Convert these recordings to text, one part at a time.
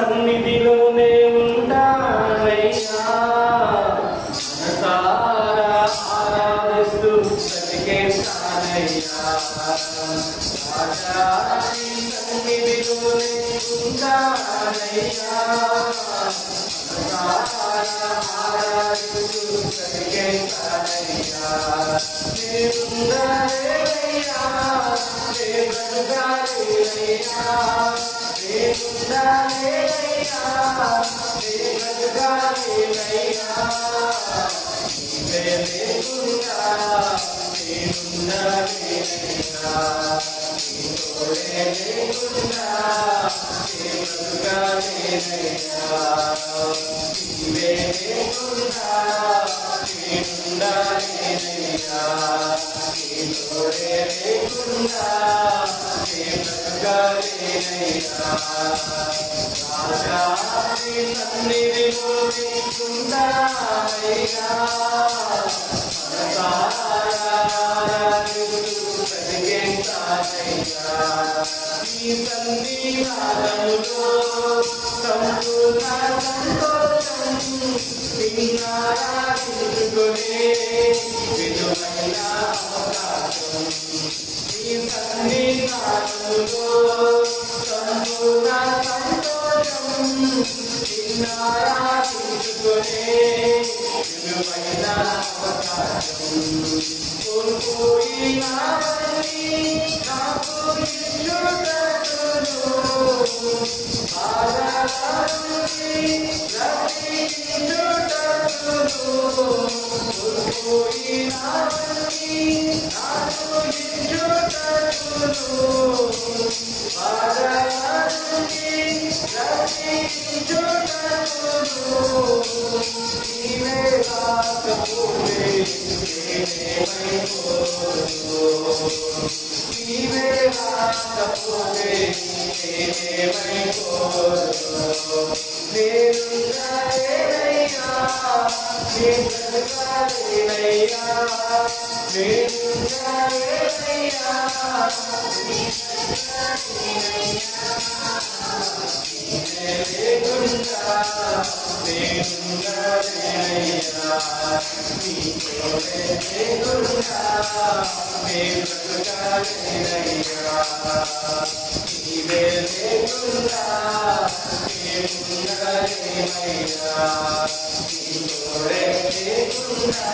సన్నిధిలోనే ఉంటానయ్యా మనసారా ఆరాధిస్తూ బ్రతికేస్తానయ్యా రాజా నీ సన్నిధిలోనే ఉంటానయ్యా మనసారా ఆరాధిస్తూ బ్రతికేస్తానయ్యా నేనుండాలేనయ్యా నేనుండాలేనయ్యా నేనుండాలేనయ్యా నేనుండాలేనయ్యా నీవే లేకుండా నేనుండాలేనయ్యా నీ తోడే లేకుండా నేనుండాలేనయ్యా నీవే లేకుండా నేనుండాలేనయ్యా నీ తోడే లేకుండా నేనుండాలేనయ్యా రాజా నీ సన్నిధిలో నీకుండానయ్యా మనసారా ఆరాధిస్తూ బ్రతికేస్తానయ్యా నీ సన్నిధానములో సంపూర్ణ సంతోషం నిన్నారాధించుకునే విలువైన అవకాశం నీ సన్నిధానములో సంపూర్ణ సంతోషం నిన్నారాధించుకునే విలువైన అవకాశం కోల్పోయినవన్నీ నాకు ఇచ్చుటకును బాధలన్నీ రక్షించుటకును కోల్పోయినవన్నీ నాకు ఇచ్చుటకును బాధలన్నీ రక్షించుటకును నీవే రాకపోతే నీవే రాకపోతే నేనుండాలేనయ్యా నేనుండాలేనయ్యా నేనుండాలేనయ్యా నీవే లేకుండా నేనుండాలేనయ్యా నీ తోడే లేకుండా నేనుండాలేనయ్యా నీవే లేకుండా నేనుండాలేనయ్యా నీ తోడే లేకుండా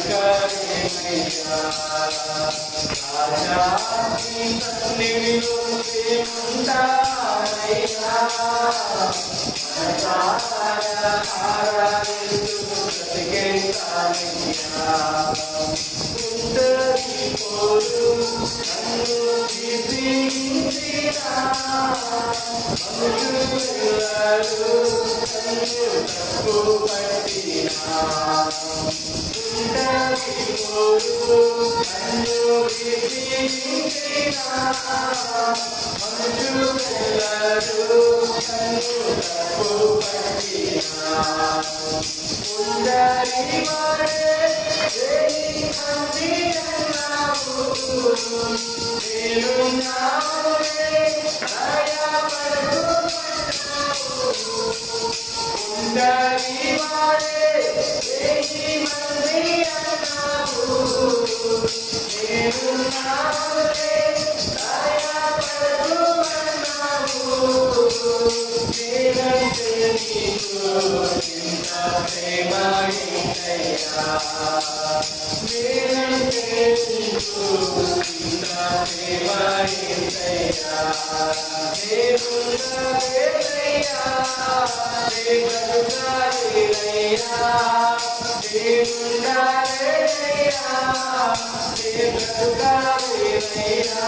నేనుండాలేనయ్యా రాజా నీ సన్నిధిలో నేనుంటానయ్యా మనసారా ఆరాధిస్తూ బ్రతికేస్తానయ్యా ఉండరిపోరు నన్ను విధించిన మనుషులెల్లరూ నన్ను తప్పుపట్టినా ఉండరిపోరు నన్ను విధించిన మనుషులెల్లరూ నన్ను తప్పుపట్టినా ఉండరివాడే నేనున్నావులే ఉండరివాడే మంది అన్నావు నేనున్నావులే నేనంటే నీకు ఇంత ప్రేమయ్యా నేనంటే నీకు ఇంత ప్రేమయ్యా నేనుండాలేనయ్యా నేనుండాలేనయ్యా నేనుండాలేనయ్యా నేనుండాలేనయ్యా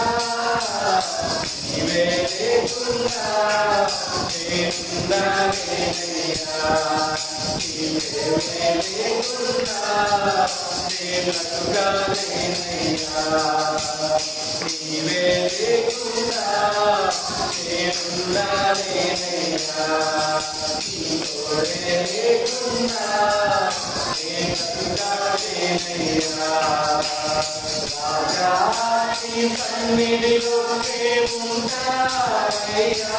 నీవే లేకుండా నేనుండాలేనయ్యా నీవే లేకుండా నేనుండాలేనయ్యా నీవే లేకుండా నేనుండాలేనయ్యా తోడే లేకున్నా నే బ్రతుకలేనయ్యా రాజా నీ సన్నిధిలోనే ఉంటానయ్యా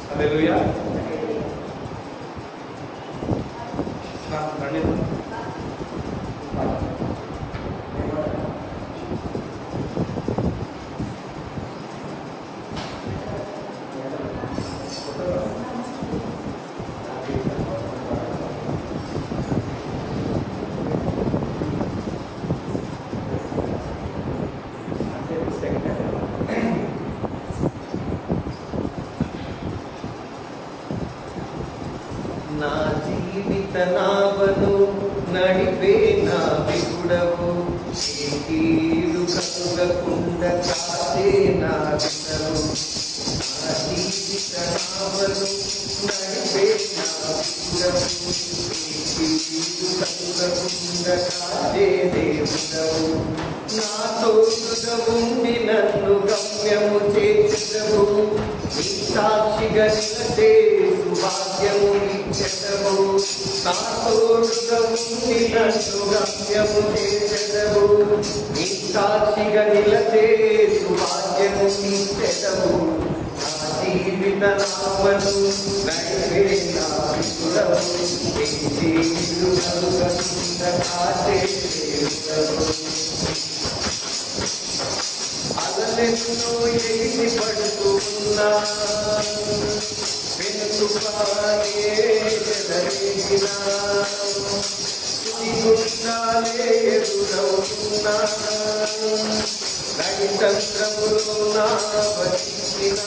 హల్లెలూయా. నా జీవిత నావను నడిపే నా విగుడవు ఏ కీడు కలుగకుండా కాసే నా విడవు నా జీవిత నావను నడిపే నా విగుడవు ఏ కీడు కలుగకుండా కాసే దేవుడవు నా తోడుగా ఉండి నన్ను గమ్యము చేర్చదవు నీ సాక్షిగా నిలచే సుభాగ్యము ఇచ్చెదవు నా తోడుగా ఉండి నన్ను గమ్యము చేర్చదవు నీ సాక్షిగా నిలచే సుభాగ్యము ఇచ్చెదవు నా జీవిత నామను నడిపే నా విగుడవు నీ జీవితం కలుగకుండా కాసే దేవుడవు అలలెన్నో ఎగిసి పడుతూ ఉన్నా వెనుకనే ఎదరేగినా సుడిగుండాలే ఎదురవుతున్నా నడిచంద్రములో నా బతికి చేసిన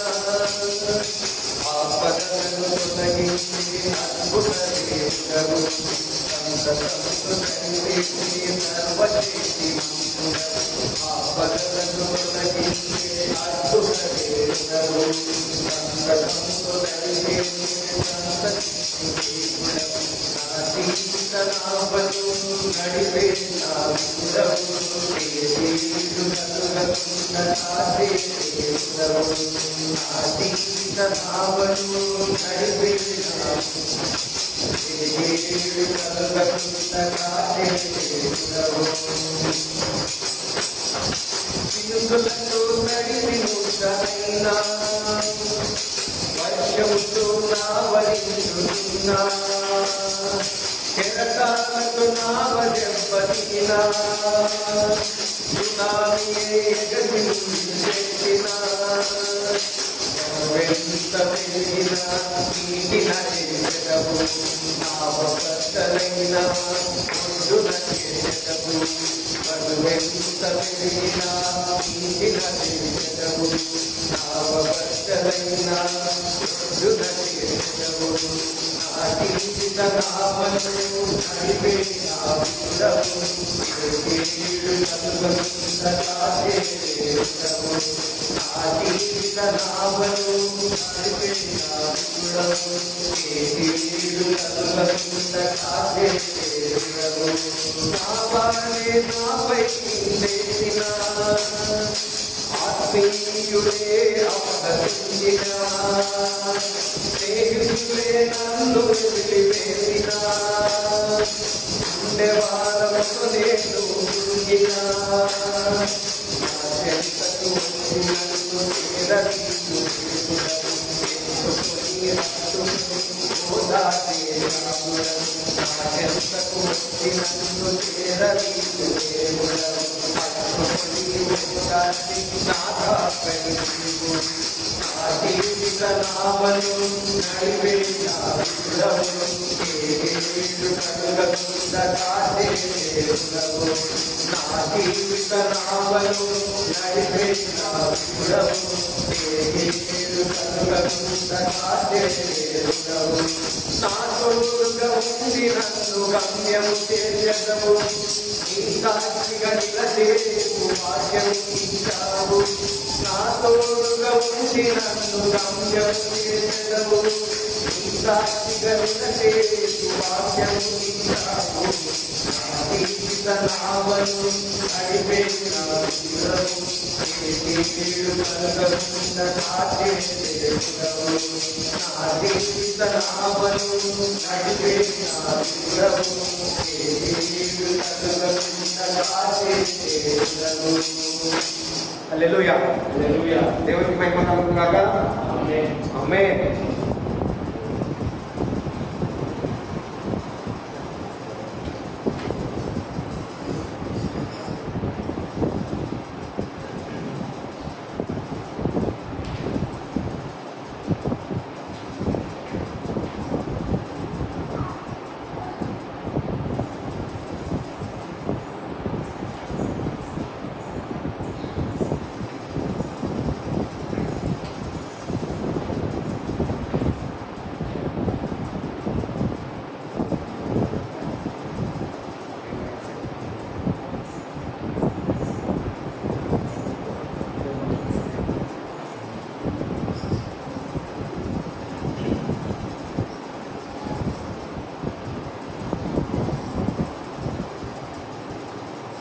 ఆపదలను తొలగించి అద్భుత దేవుడవు సర్వశక్తి ఆపదలను తొలగించి అద్భుత దేవుడవు నడిపే వర్షముతో నావరించుతున్నా కెరటాలతో నావదెబ్బతినా సునామీయే ఎగసి చేసినా ఎంత పెరిగినా నీటిన చేసెదవు నావకర్తలైన ఒడ్డున చేసెదవు ఎంత పెరిగినా నీటిన చేసెదవు నావకర్తలైన ఒడ్డున చేసెదవు నా జీవిత నామను నడిపే నావిడవు కీడు కలుగకుండా చేసేదవు నా జీవిత నామను నడిపే నావిడవు కీడు కలుగకుండా చేసేదవు నా వారే నాపై చేసిన ఆత్మీయుడే అపహరించిన స్నేహితులే నన్ను వదిలివేసిన ఉండేవారము నేను కృంగిన చెంతకు వచ్చి నన్ను చేరదీసు చెంతకు వచ్చి నన్ను చేరదీసు జీవిత నామను నడిపే నావిడవు కీడు కలుగకుండా చేసేదవు నా జీవిత నామను నడిపే నావిడవు కీడు కలుగకుండా చేసేదవు నా తోడుగా ఉండి నన్ను గమ్యము చేసేదవు నీ సాక్షిగా నిలచేపు వాక్యం ఇచ్చావు నా తోడుగా ఉండి నన్ను గమ్యం చేసేదవు నీ సాక్షిగా నిలచేపు వాక్యం ఇచ్చావు నా జీవిత నామను నడిపే నావిడవు కీడు కలుగకుండా చేసేదవు నా జీవిత నామను నడిపే నావిడవు కీడు కలుగకుండా చేసేదవు. హల్లెలూయా హల్లెలూయా. దేవునికి మహిమ కలుగును గాక. ఆమేన్ ఆమేన్.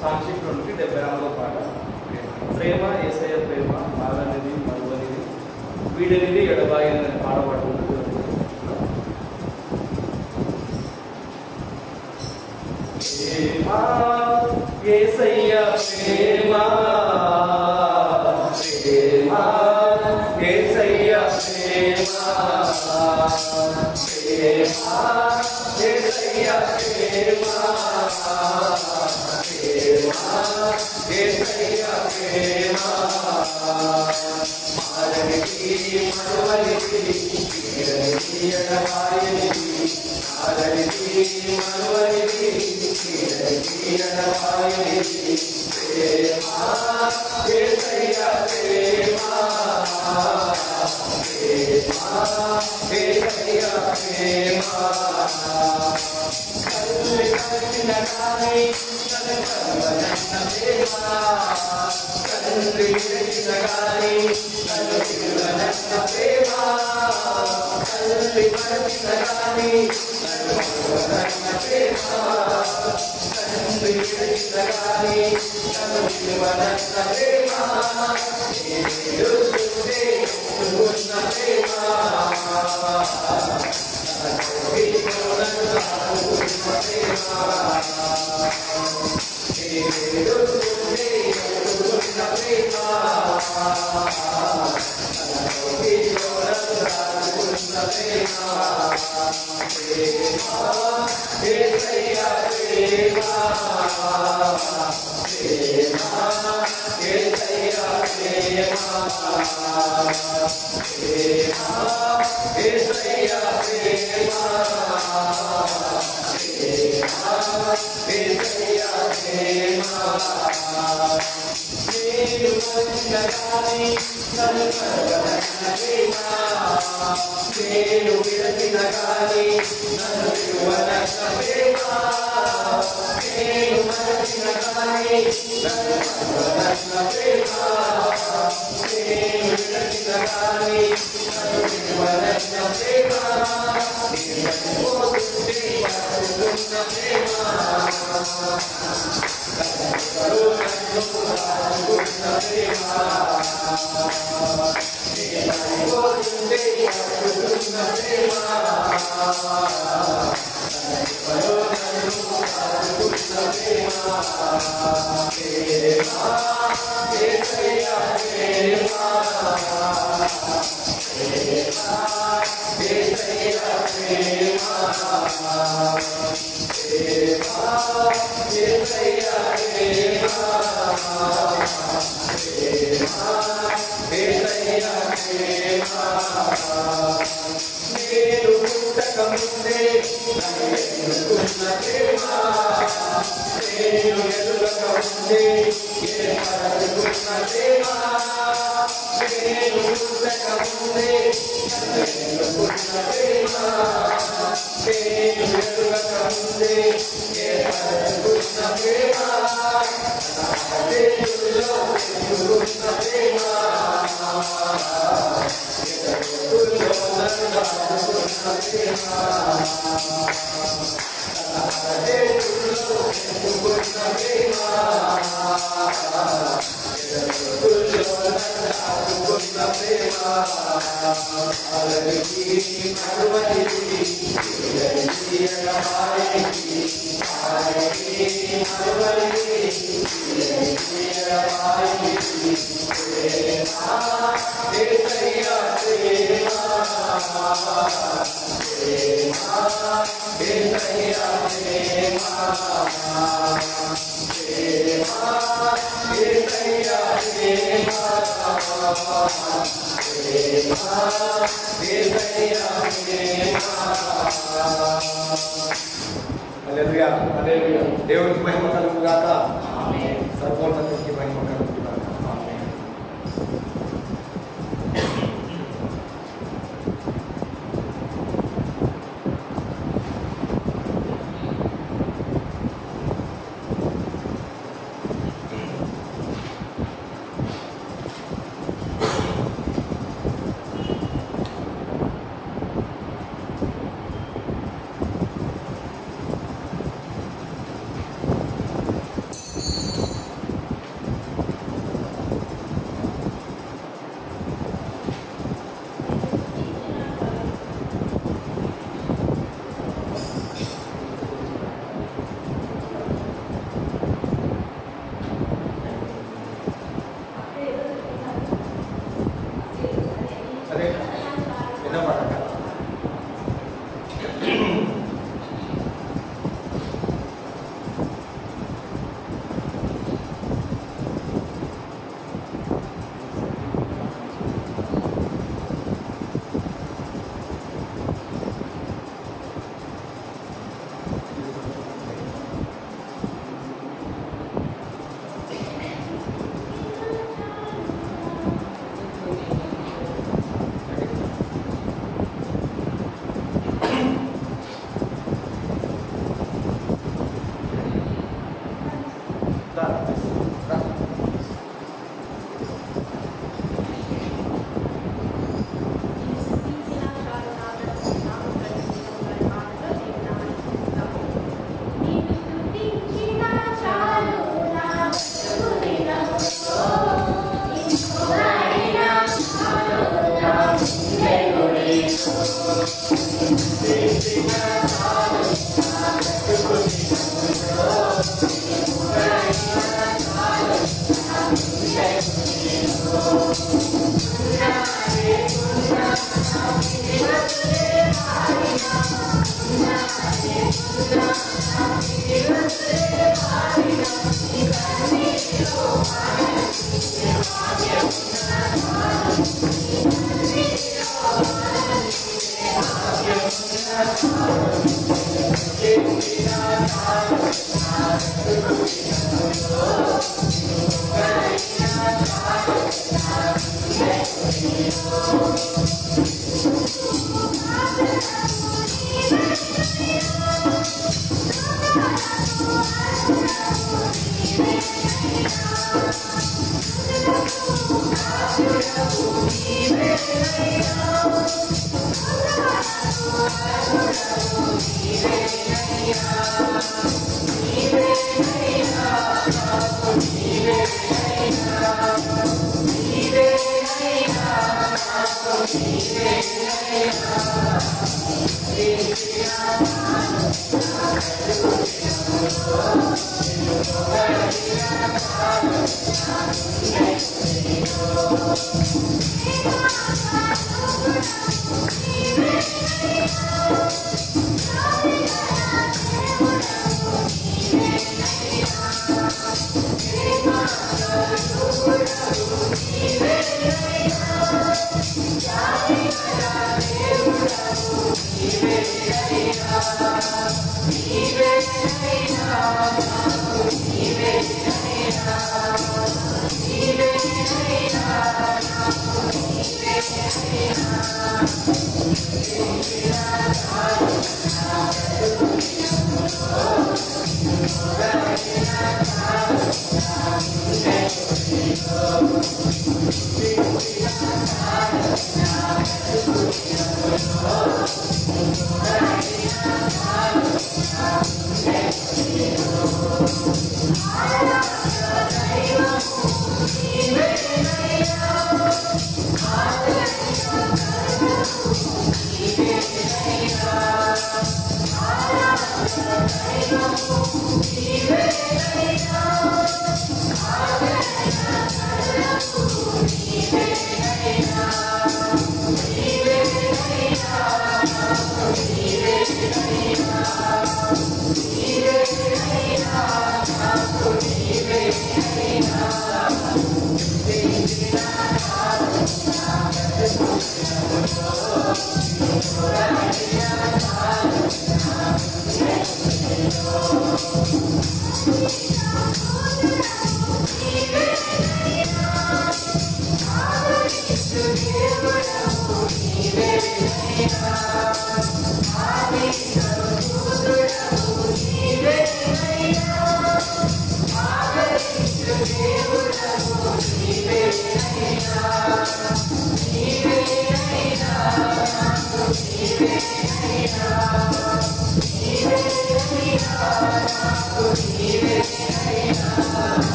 సాక్షి 76వ పాట. ప్రేమ యేసయ్య ప్రేమ బాలనిది మరువనిది వీడనిది ఎడబాయని పాడబడుతుంది. ప్రేమ యేసయ్య ప్రేమ ప్రేమ యేసయ్య ప్రేమ ప్రేమ యేసయ్య ప్రేమ యేసయ్య ప్రేమ మారనిది మరువనిది వీడనిది ఎడబాయనిది మారనిది మరువనిది వీడనిది ఎడబాయనిది ప్రేమ యేసయ్య ప్రేమ తండ్రి విడచిన గాని నన్ను విడువనన్న ప్రేమ తల్లి మరచిన గాని నన్ను విడువనన్న ప్రేమ తండ్రి విడచిన గాని నన్ను విడువనన్న ప్రేమ ఎదుగుతుంటే ఎదుగుతున్న ప్రేమ నేను విడచిన గాని నన్ను విడువనన్న ప్రేమ నేను మరచిన గాని నన్ను విడువనన్న ప్రేమ నేను విడచిన గాని నన్ను విడువనన్న ప్రేమ నేను చనిపోతుంటే బతుకుతున్న ప్రేమ కరుణను ప్రేమ నేను పుట్టకముందే నన్ను ఎన్నుకున్న ప్రేమ నేను ఎదుగకముందే ఏర్పరచుకున్న ప్రేమ నేను పుట్టకముందే నన్ను ఎన్నుకున్న ప్రేమ నేను ఎదుగకముందే ఏర్పరచుకున్న ప్రేమ దేవుల్లో ఎన్నుకున్న ప్రేమ హల్లెలూయా హల్లెలూయా దేవునికి మహిమ కలుగుగాక ఆమేన్ సర్వోన్నతునికి మహిమ కలుగుగాక ఆమేన్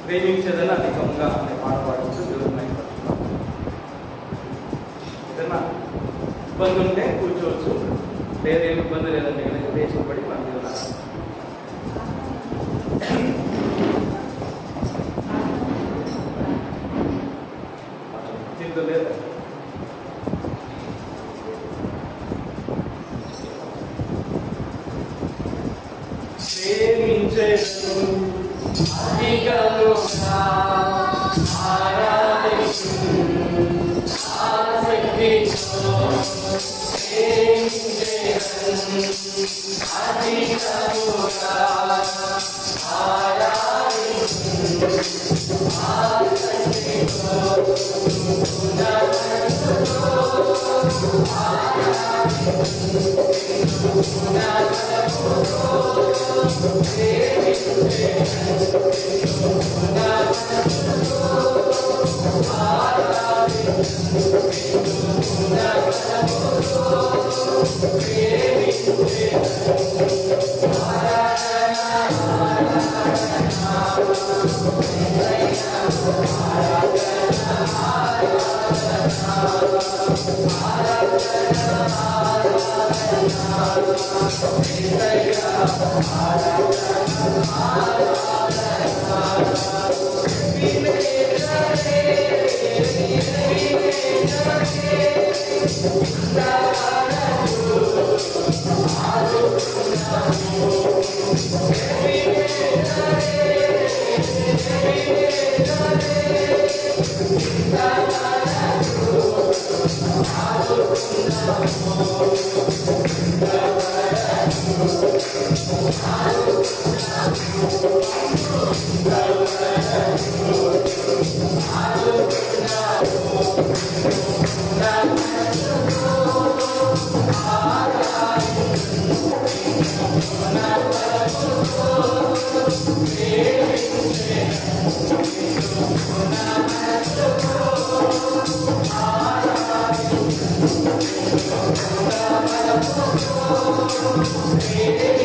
ప్రేమించేదలా అధికంగా అనే పాట పాడుతూ దేవుని మహిమపరుస్తున్నాం. ఏదైనా ఇబ్బంది ఉంటే కూర్చోవచ్చు, లేదేం ఇబ్బంది లేదంటే కనుక దేశపడి మన దేవుని దీంతో లేదా ప్రేమించేదను అధికముగా ఆరాధించు ఆసక్తితో ప్రేమించేదను అధికముగా ఆరాధించుము ఆసక్తితో ఉన్నతముతో ఆరాధించుము ఉన్నతముతో ప్రేమించెదను ఉన్నతముతో ఆరాధించుము ఉన్నతముతో Hare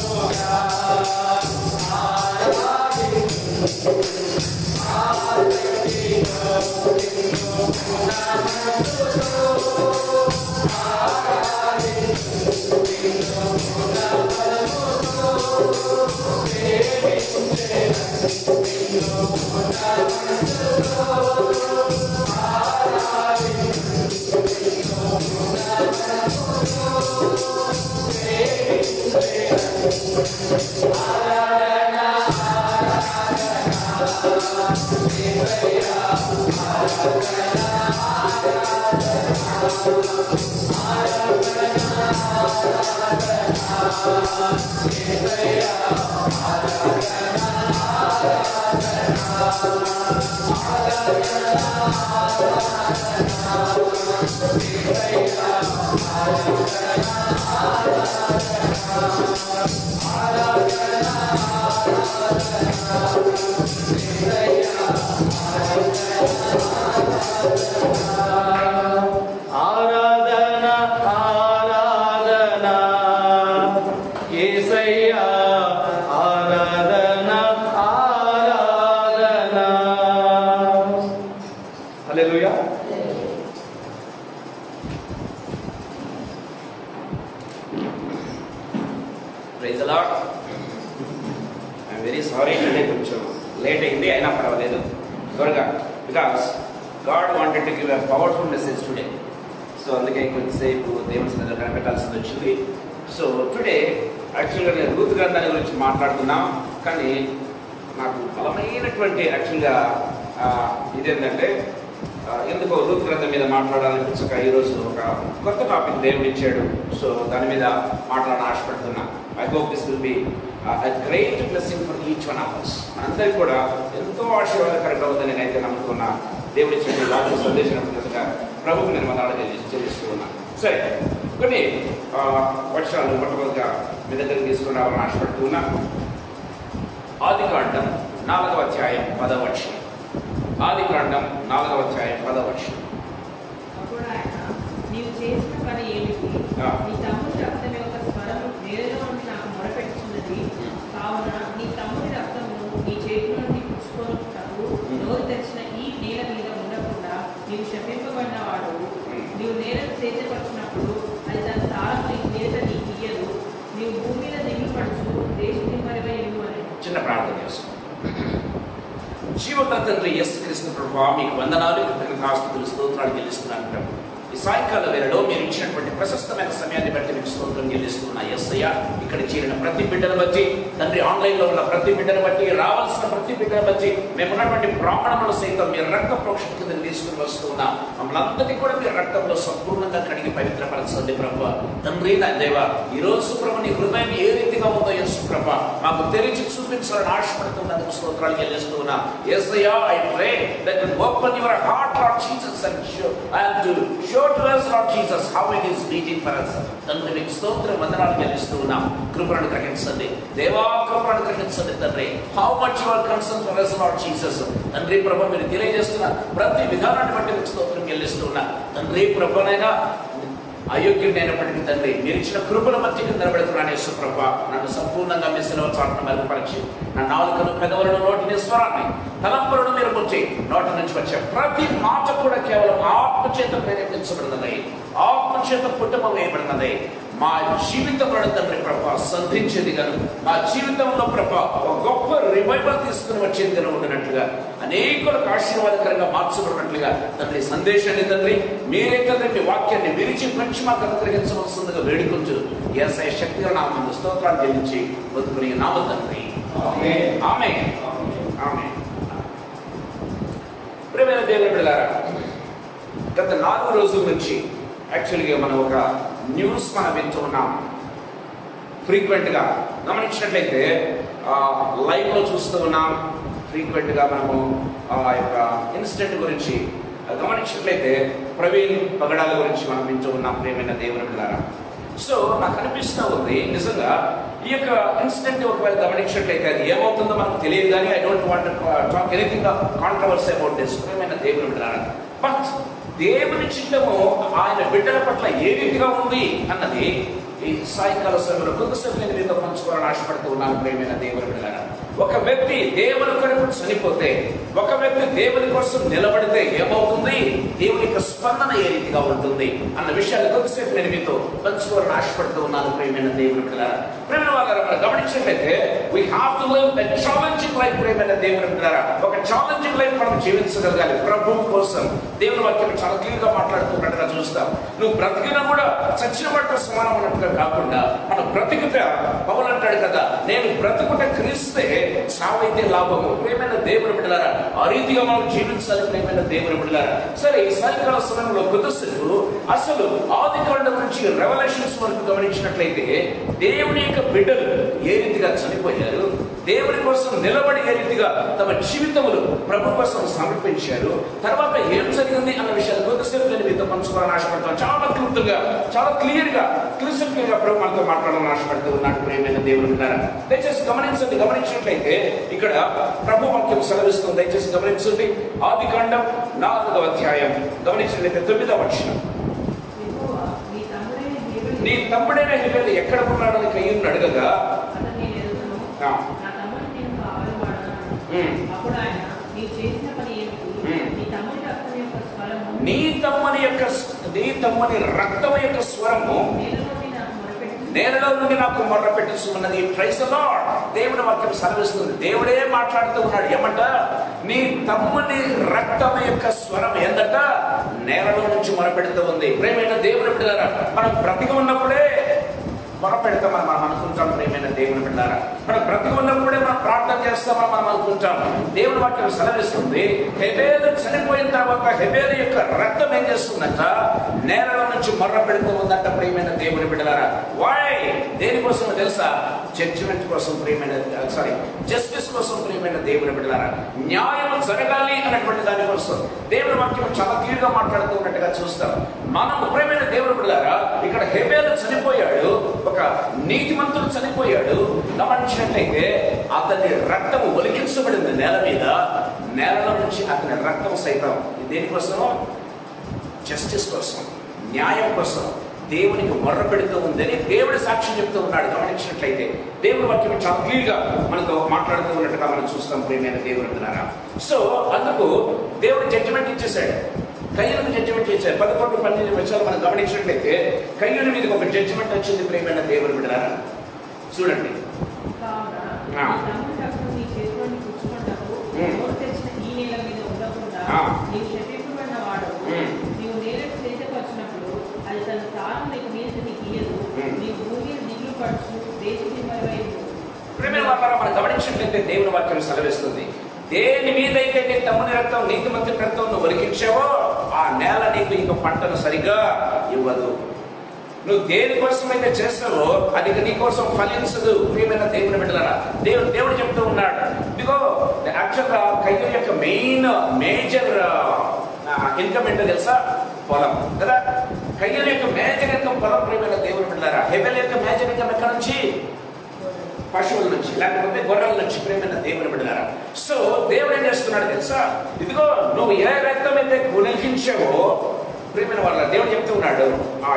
Krishna Praise the Lord. I'm very sorry today కొంచెం లేట్ అయింది అయినా పర్వాలేదు త్వరగా because God wanted to give a powerful message today so అందుకే కొంచెంసేపు దేవుని సన్నిధిలో కనిపెట్టాల్సింది వచ్చింది సో టుడే యాక్చువల్గా నేను రూతు గ్రంథాన్ని గురించి మాట్లాడుతున్నాం కానీ నాకు బలమైనటువంటి యాక్చువల్గా ఇదేంటంటే ఎందుకో రూతు గ్రంథం మీద మాట్లాడాలనిపించక ఈరోజు ఒక కొత్త టాపిక్ దేవుడు ఇచ్చాడు సో దాని మీద మాట్లాడాలని ఆశపడుతున్నా I hope this will be a great blessing for each one of us. మనందరికీ కూడా ఎంతో ఆశీర్వాదకరంగా ఉందని నేనైతే నమ్ముతున్నా. దేవుడి ఇచ్చిన వాక్య సందేశం ప్రభుకు నేను వందనాలు చెల్లిస్తూ ఉన్నాను. సరే కొన్ని వర్షాలు మొట్టమొదటిగా మీ దగ్గరికి తీసుకుని రావాలని ఆశపడుతూ ఉన్నా. ఆదికాండం 4వ అధ్యాయం 10వ వచనం. ఆదికాండం 4వ అధ్యాయం 10వ వచనం. అప్పుడు ఆయన నీవు చేసిన పని ఏమిటి? నీ తమ్ముడి రక్తం యొక్క స్వరం వేరుగా ఉండి నాకు మొరపెట్టుచున్నది. కావున నీ తమ్ముడి రక్తమును నీ చేతుల నుండి పుచ్చుకొనుటకు నోరు తెరిచిన ఈ నేల మీద ఉండకుండా నీవు శపింపబడిన వాడు. నీవు నేలను సేద్యపరిచినప్పుడు అది దాని సారము నేత నీకు ఇయ్యదు. నీవు భూమి మీద దిగిపడుచు దేశం దిమ్మరిగా ఇవ్వు అని. చిన్న ప్రార్థన చేస్తాం. జీవన తండ్రి యేసుక్రీస్తు ప్రభువా మీకు వందనాలు, కృతజ్ఞతాస్తుతులు, స్తోత్రాలు చెల్లిస్తున్నాను ప్రభు. ఈ సాయంకాల వేళలో మీరు ఇచ్చినటువంటి ప్రశస్తమైన సమయాన్ని బట్టి మీకు స్తోత్రం చెల్లిస్తున్నా. యేసయ్య ఇక్కడ చేరిన ప్రతి బిడ్డను బట్టి, తండ్రి ఆన్లైన్లో ఉన్న ప్రతి బిడ్డను బట్టి, రావాల్సిన ప్రతి బిడ్డను బట్టి, మేము ఉన్నటువంటి బ్రాహ్మణములు సైతం మీరు రక్త ప్రోక్షణ కింద తీసుకుని వస్తున్నా. మమ్మల్ని అందరినీ కూడా మీరు రక్తంలో సంపూర్ణంగా కడిగి పవిత్రపరచండి ప్రభు. తండ్రి నా దేవ, ఈ రోజు ప్రభు నీ హృదయం ఏ రీతిగా ఉందో యేసు ప్రభు మాకు తెరిచి చూపించాలని ఆశపడుతున్నందుకు స్తోత్రాలు చెల్లిస్తున్నా. యేసయ్య, I pray that you open your heart, Lord Jesus, and to show to us, Lord Jesus, how it is beating for us. తండ్రి మీకు స్తోత్రం వందనాలు చెల్లిస్తూ ఉన్నాం. కృపను గ్రహించండి దేవా, కృపను గ్రహించండి తండ్రి. How much your concern for us, Lord Jesus. తండ్రి ప్రభు మీరు తెలియజేస్తున్న ప్రతి విధానాన్ని బట్టి మీకు స్తోత్రం చెల్లిస్తూ ఉన్నా. తండ్రి ప్రభునైనా అయోగ్యుడైనప్పటికీ తండ్రి మీరు ఇచ్చిన కృపల మధ్య నిలబెడుతున్నాను. యేసు ప్రభు నన్ను సంపూర్ణంగా మీ సెలవు చాటును మెరుగుపరిచి నా నాలుకను, పెదవులను, నోటిని, స్వరాన్ని, తలంపులను మీరు ముచ్చి నోటి నుంచి వచ్చే ప్రతి మాట కూడా కేవలం ఆత్మ చేత ప్రేరేపించబడినది, ఆత్మ చేత పుట్టమ వేయబడినది. మా జీవితంలో తండ్రి ప్రభా సంధించేది గాను, మా జీవితంలో ప్రభా ఒక గొప్ప రివైవల్ తీసుకుని వచ్చేది గాను ఉండినట్లుగా, అనేకులకు ఆశీర్వాదకరంగా మార్చబడినట్లుగా తండ్రి సందేశాన్ని తండ్రి మీరే తండ్రి మీ వాక్యాన్ని విరిచి పంచి మాకు అనుగ్రహించవలసిందిగా వేడుకుంటూ యేసయ్య శక్తిగా నామమున స్తోత్రాలు చెల్లించి బతుకుని నామ తండ్రి ఆమేన్. ఆమేన్. ఆమేన్. ప్రియమైన దేవుని బిడ్డలారా, గత 4 రోజుల నుంచి యాక్చువల్గా మనం ఒక న్యూస్ మనం వింటూ ఉన్నాం. ఫ్రీక్వెంట్గా గమనించినట్లయితే లైవ్లో చూస్తూ ఉన్నాం. ఫ్రీక్వెంట్గా మనము ఆ యొక్క ఇన్సిడెంట్ గురించి గమనించినట్లయితే ప్రవీణ్ పగడాల గురించి మనం వింటూ ఉన్నాం. ప్రియమైన దేవుని బిడ్డలారా, సో నాకు అనిపిస్తూ ఉంది నిజంగా ఈ యొక్క ఇన్సిడెంట్ ఒకవేళ గమనించినట్లయితే అది ఏమవుతుందో మనకు తెలియదు. కానీ I don't want talk anything controversy about this. ప్రియమైన దేవుని బిడ్డలారా, బట్ దేవుని చిత్తము ఆయన బిడ్డల పట్ల ఏ రీతిగా ఉంది అన్నది ఈ సాయంకాల సమయంలో కొంతసేపు నేను మీతో పంచుకోవాలని ఆశపడుతూ ఉన్నాను. ప్రియమైన దేవుని బిడ్డలారా, ఒక వ్యక్తి దేవుని కొరకు చనిపోతే, ఒక వ్యక్తి దేవుని కోసం నిలబడితే ఏమవుతుంది, దేవుని యొక్క స్పందన ఏ రీతిగా ఉంటుంది అన్న విషయాలు కొద్దిసేపు నేను మీతో పంచుకోవాలని ఆశపడుతూ ఉన్నాను. ప్రియమైన దేవుని బిడ్డలారా, ప్రియమైన వాళ్ళారా, మనం గమనించినట్లయితే we have to live a challenging life. ప్రియమైన దేవుని బిడ్డలారా, ఒక ఛాలెంజింగ్ లైఫ్ మనం జీవించగలగాలి ప్రభువు కోసం. దేవుని వాక్యం చాలా క్లియర్ గా మాట్లాడుతున్నట్టుగా చూస్తాం. నువ్వు బ్రతికినా కూడా చచ్చిన వాటితో సమానం అన్నట్టుగా కాకుండా మనం బ్రతికితే, పౌలు అంటాడు కదా, నేను బ్రతుకుట క్రీస్తే చావైతే లాభము. ప్రియమైన దేవుని బిడ్డలారా, ఆ రీతిగా మనం జీవించాలి. ప్రియమైన దేవుని బిడ్డలారా, సరే ఈ సాయంకాల సమయంలో కొద్దిసేపు అసలు ఆదికాండం నుంచి రెవల్యూషన్స్ వరకు గమనించినట్లయితే దేవుని యొక్క బిడ్డలు ఏ రీతిగా చనిపోయారు, దేవుని కోసం నిలబడి ఏ రీతిగా తమ జీవితములు ప్రభు కోసం సమర్పించారు, తర్వాత ఏం జరిగింది అన్న విషయాలు కొద్దిసేపు నేను మీతో పంచుకోవాలని ఆశపడతాను. చాలా క్లుప్తంగా, చాలా క్లియర్ గా ప్రభు మనతో మాట్లాడాలని ఆశపడుతూ ఉన్నాడు. ప్రియమైన దేవుని బిడ్డలారా, దయచేసి గమనించండి. గమనించినట్లయితే ఇక్కడ ప్రభు వాక్యం సెలవిస్తుంది. దయచేసి గమనించండి. ఆదికాండం 4వ అధ్యాయం గమనించినట్లయితే 9వ వచనం. నీ తమ్ముడైన హేబేలు ఎక్కడ ఉన్నాడని కయ్యూను అడగగా, నీ తమ్ముని రక్తం యొక్క స్వరము నేలలో నుండి నాకు మొర్ర పెట్టుచున్నది. Praise the lord. దేవుని వాక్యం సెలవిస్తుంది. దేవుడే మాట్లాడుతూ ఉన్నాడు. ఏమంట? నీ తమ్ముని రక్తం యొక్క స్వరం ఏందట? నేలలో నుంచి మొరపెడుతూ ఉంది. ప్రియమైన దేవుని బిడ్డలారా, మనం బ్రతికి ఉన్నప్పుడే మొరపెడతామని మనం అనుకుంటాం. ప్రియమైన దేవుని బిడ్డలారా, మనం బ్రతికి ఉన్నప్పుడే మనం ప్రార్థన చేస్తామని మనం అనుకుంటాం. దేవుని వాక్యం సెలవిస్తుంది. హెబేలు చనిపోయిన తర్వాత హెబేలు యొక్క రక్తం ఏం చేస్తుందంట? నేలలో నుంచి మొర్ర పెడుతూ ఉందంట. ప్రియమైన దేవుని బిడ్డలారా, దేనికోసం తెలుసా? జడ్జిమెంట్ కోసం. ప్రియమైన జస్టిస్ కోసం. ప్రియమైన దేవుని బిడ్డలారా, న్యాయం జరగాలి అన్నటువంటి దానికోసం దేవుని వాక్యం చాలా క్లియర్ గా మాట్లాడుతూ ఉన్నట్టుగా చూస్తాం. మనం ప్రియమైన దేవుని బిడ్డలారా, ఇక్కడ హెబేలు చనిపోయాడు, ఒక నీతిమంతుడు చనిపోయాడు. గమనించినట్లయితే అతని రక్తము ఒలికించబడింది నేల మీద. నేలలో నుంచి అతని రక్తం సైతం దేనికోసం? జస్టిస్ కోసం, న్యాయం కోసం దేవునికి మొర్ర పెడుతూ ఉందని దేవుడి సాక్ష్యం చెప్తూ ఉన్నాడు. గమనించినట్లయితే దేవుని వాక్యం చాలా క్లియర్ గా మనతో మాట్లాడుతూ ఉన్నట్టుగా మనం చూస్తాం. ప్రియమైన దేవుని బిడ్డలారా, సో అందుకు దేవుడు జడ్జిమెంట్ ఇచ్చేసాడు. కయ్యూనికి జడ్జిమెంట్ ఇచ్చారు. 11-12 వచనాలు మనం గమనించినట్లయితే కయ్యూని మీదకి ఒక జడ్జిమెంట్ వచ్చింది. ప్రియమైన దేవుని బిడ్డలారా, చూడండి. మనం గమనించినట్లయితే దేవుని వాక్యం సెలవిస్తుంది. దేని మీదైతే నీ తమ్ముని రక్తం, నీతిమంతుని రక్తం నువ్వు ఒలికించావో ఆ నేల నీకు ఇంక పంటను సరిగా ఇవ్వదు. నువ్వు దేనికోసమైతే చేస్తావో అది నీ కోసం ఫలించదు. ప్రియమైన దేవుని బిడ్డలారా, దేవుడు చెప్తూ ఉన్నాడు. ఇదిగో యాక్చువల్గా కయ్యూని యొక్క మేజర్ ఇన్కమ్ ఏంటో తెలుసా? పొలం కదా. కయ్యూని యొక్క మేజర్ ఇన్కమ్ పొలం. ప్రియమైన దేవుని బిడ్డలారా, హెబెల్ యొక్క మేజర్ ఇన్కమ్ ఎక్కడ నుంచి? పశువుల నుంచి, లేకపోతే గొర్రెల నుంచి. ప్రియమైన దేవుని బిడ్డలారా, సో దేవుడు ఏం చేస్తున్నాడు తెలుసా? ఇదిగో నువ్వు ఏ రక్తం అయితే కొలిగించావో, ప్రియమైన వాళ్ళ దేవుడు చెప్తూ ఉన్నాడు, ఆ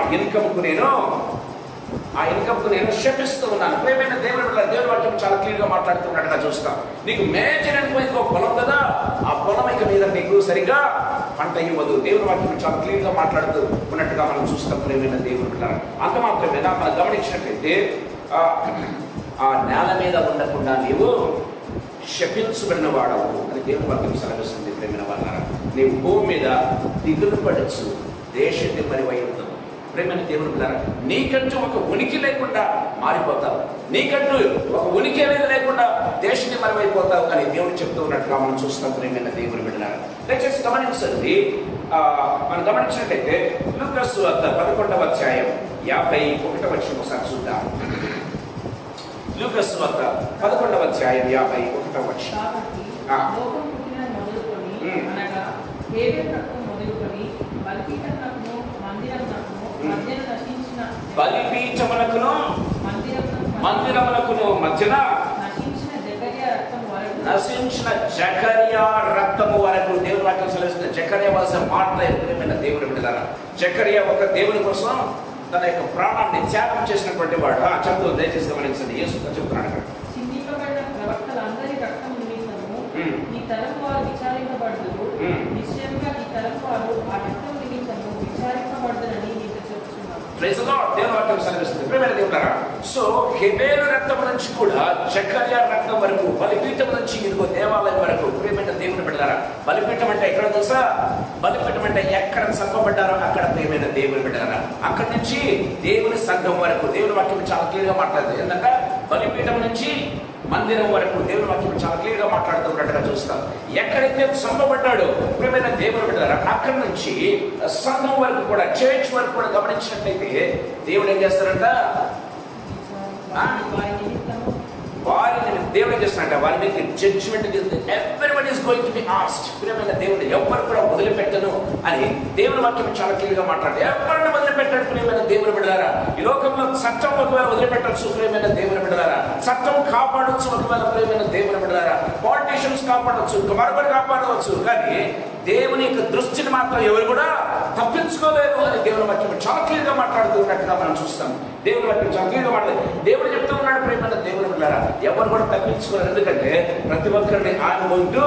ఇన్కమ్కు నేను శపిస్తూ ఉన్నాను. ప్రియమైన దేవుని బిడ్డలారా, దేవుని వాక్యం చాలా క్లియర్ గా మాట్లాడుతున్నట్టుగా చూస్తాం. నీకు మేజర్ అనుకోయింది ఒక పొలం కదా, ఆ పొలం ఇక మీద నీకు సరిగా పంట ఇవ్వదు. దేవుని వాక్యం చాలా క్లియర్ గా మాట్లాడుతూ ఉన్నట్టుగా మనం చూస్తాం. ప్రియమైన దేవుని బిడ్డలారా, అంత మాత్రమే మనం గమనించినట్లయితే ఆ నేల మీద ఉండకుండా నీవు శపించబడిన వాడవు అని దేవుని వాక్యం సెలవిస్తుంది. ప్రేమైన వాళ్ళారా, నీవు భూమి మీద దిగులు పడచ్చు, దేశాన్ని పరివైద్దాం. ప్రేమైన దేవుని బిడ్డలారా, నీకంటూ ఒక ఉనికి లేకుండా మారిపోతావు. నీకంటూ ఒక ఉనికి అనేది లేకుండా దేశాన్ని మరివైపోతావు అని దేవుడు చెప్తూ ఉన్నట్టుగా మనం చూస్తాం. ప్రేమైన దేవుని బిడ్డలారా, దయచేసి గమనించండి. మనం గమనించినట్లయితే లూకాసు వార్త 11వ అధ్యాయం 51వ వచనం ఒకసారి చూద్దాం. లూకాసు వార్త 11వ అధ్యాయం 51వ వచనం. బలిపీఠమునకును మందిరమునకును మధ్యన నశించిన జకర్యా రక్తము వరకు దేవుని వాక్యం సెలవిస్తున్న. జకర్యా వాజ్ ఎ మార్టైర్. ప్రియమైన దేవుని బిడ్డలారా, జకర్యా ఒక దేవుని కోసం తన యొక్క ప్రాణాన్ని త్యాగం చేసినటువంటి వాడు. చెప్తూ దయచేసి గమనించండి. యేసు చెప్తున్నాడు అక్కడ, నీ తరం వారు విచారింపబడుదురు. నిశ్చయంగా నీ తరం వారు ఆ రక్తం నిమిత్తము విచారింపబడుదురని నీకు చెప్తున్నాను. Praise the lord. దేవుని వాక్యం సెలవిస్తుంది. ప్రియమైన దేవులారా, సో హెబేలు రక్తం నుంచి కూడా జకర్యా రక్తం వరకు, బలిపీఠం నుంచి ఇదిగో దేవాలయం వరకు, ప్రియమైన దేవుని బిడ్డలారా, బలిపీఠం అంటే ఎక్కడ తెలుసా? బలిపీఠం అంటే ఎక్కడ చంపబడ్డారో అక్కడ ప్రియమైన దేవుని బిడ్డలారా, అక్కడి నుంచి దేవుని సంఘం వరకు దేవుని వాక్యం చాలా క్లియర్ గా మాట్లాడుతుంది. ఎందుకంటే బలిపీఠం నుంచి మందిరం వరకు దేవుని వాక్యం చాలా క్లియర్ గా మాట్లాడుతున్నట్టుగా చూస్తాం. ఎక్కడైతే చంపబడ్డాడో ప్రియమైన దేవుని బిడ్డలారా, అక్కడి నుంచి సంఘం వరకు కూడా, చర్చ్ వరకు కూడా గమనించినట్లయితే దేవుడు ఏం చేస్తారంట? వారిని దేవుడు ఏం చేస్తారంట? వారి మీద judgement. Everybody is going to be asked. ప్రియమైన దేవుడు ఎవరు కూడా వదిలిపెట్టను అని దేవుని వాక్యం చాలా క్లియర్ గా మాట్లాడుతుంది. ఎవరిని వదిలిపెట్టాడు ప్రియమైన దేవుని బిడ్డలారా? ఈ లోకంలో చట్టం ఒకవేళ వదిలిపెట్టచ్చు ప్రియమైన దేవుని బిడ్డలారా, చట్టం కాపాడవచ్చు ఒకవేళ ప్రియమైన దేవుని బిడ్డలారా, పాలిటీషియన్స్ కాపాడవచ్చు, మరొకరు కాపాడవచ్చు, కానీ దేవుని యొక్క దృష్టిని మాత్రం ఎవరు కూడా తప్పించుకోలేరు అని దేవుని వాక్యం చాలా క్లియర్ గా మాట్లాడుతున్నట్టుగా మనం చూస్తాం. దేవుని వాక్యం చాలా క్లియర్ గా మాట్లాడు. దేవుడు చెప్తూ ఉన్నాడు ప్రియమైన దేవుని బిడ్డలారా, ఎవరు కూడా తప్పించుకోలేరు, ఎందుకంటే ప్రతి ఒక్కరిని ఆయన ముందు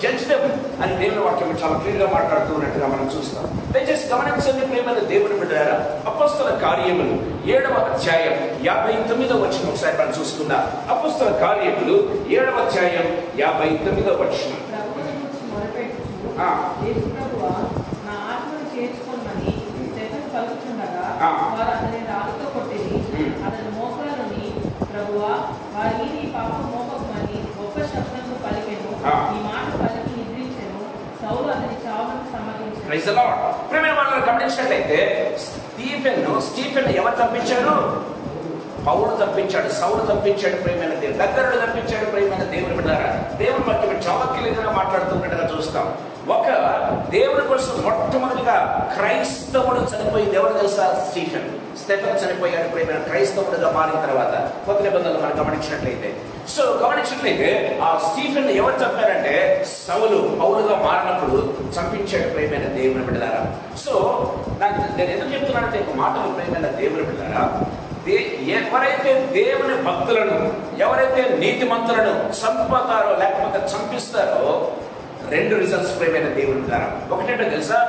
జడ్జ్ దెమ్ అని దేవుని వాక్యం చాలా క్లియర్ గా మాట్లాడుతున్నట్టుగా మనం చూస్తాం. దయచేసి గమనించండి ప్రియమైన దేవుని బిడ్డలారా, అపొస్తలుల కార్యములు 7వ అధ్యాయం 59వ వచనం ఒకసారి మనం చూసుకుందాం. అపొస్తలుల కార్యములు 7వ అధ్యాయం 59వ వచనం. యేసు ప్రభువా, నా ఆత్మను చేర్చుకోమని స్టెఫెను పలుకుచుండగా వారు అతని రాళ్ళతో కొట్టిరి. అతని మోకాలుని, ప్రభువా వారికి నీ పాపం మోపకమని గొప్ప శబ్దంతో పలికెను. ఈ మాట పలికి నిద్రించెను. సౌలు అతని చావును సమ్మతించాడు. Praise the lord. ప్రియమైన వాళ్ళని గమనించినట్లయితే స్టీఫెన్ ఎవరు తప్పించాడు? పౌలు తప్పించాడు, సౌలు తప్పించాడు ప్రియమైన దేవుడు, దగ్గరుడు తప్పించాడు ప్రియమైన దేవుని బిడ్డలారా. దేవుని వాక్యం చాలా క్లియర్గా మాట్లాడుతున్నట్టుగా చూస్తాం. ఒక దేవుని కోసం మొట్టమొదటిగా క్రైస్తవుడు చనిపోయింది ఎవరు తెలుసా? స్టెఫెన్ చనిపోయాడు ప్రియమైన క్రైస్తవుడుగా మారిన తర్వాత కొత్త నిబంధనలు మనం గమనించినట్లయితే. సో గమనించినట్లయితే ఆ స్టీఫెన్ ఎవరు చంపారంటే సౌలు పౌలుగా మారినప్పుడు చంపించాడు ప్రియమైన దేవుని బిడ్డలారా. సో నేను ఎందుకు చెప్తున్నానంటే ఒక మాటలు ప్రియమైన దేవుని బిడ్డలారా, ఎవరైతే దేవుని భక్తులను, ఎవరైతే నీతిమంతులను చంపుతారో లేకపోతే చంపిస్తారో, 2 రిజల్ట్స్ ప్రియమైన దేవుని ద్వారా. ఒకటేంటో తెలుసా?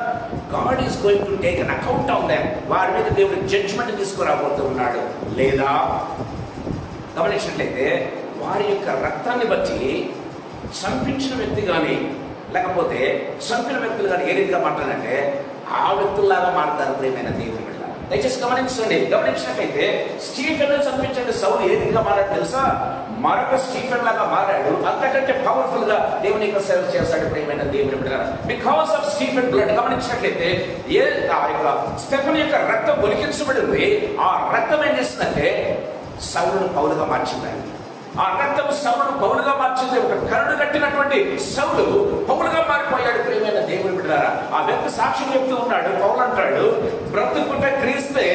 God is going to take an account of them. వారి మీద దేవుడు జడ్జిమెంట్ తీసుకురాబోతూ ఉన్నాడు. లేదా గమనించినట్లయితే వారి యొక్క రక్తాన్ని బట్టి చంపించిన వ్యక్తి కానీ లేకపోతే చంపిన వ్యక్తులు కానీ ఏ రీతిగా మాట్లాడాలంటే ఆ వ్యక్తుల్లాగా మారుతారు ప్రియమైన దేవుని బిడ్డ. దయచేసి గమనించండి. గమనించినట్లయితే స్టీఫెన్ చంపించండి సౌలు ఏ రీతిగా మారాడు తెలుసా? మరొక స్టీఫెన్ లాగా మారాడు. అంతకంటే పవర్ఫుల్ గా దేవుని యొక్క సేవ చేస్తాడు ప్రియమైన దేవుని బిడ్డ. బికాస్ ఆఫ్ స్టీఫెన్ బ్లడ్ గమనించినట్లయితే ఆ యొక్క స్టెఫెన్ యొక్క రక్తం ఒలికించబడింది. ఆ రక్తం ఏం చేస్తుందంటే సౌలును పౌలుగా మార్చింది. ఆ రక్తం సౌలును పౌలుగా మార్చింది. ఒక కరుడు కట్టినటువంటి సౌలు పౌలుగా మారిపోయాడు ప్రియమైన దేవుని బిడ్డలారా. ఆ వ్యక్తి సాక్ష్యం చెప్తూ ఉన్నాడు. పౌలు అంటాడు, బ్రతుకుంటే క్రీస్తే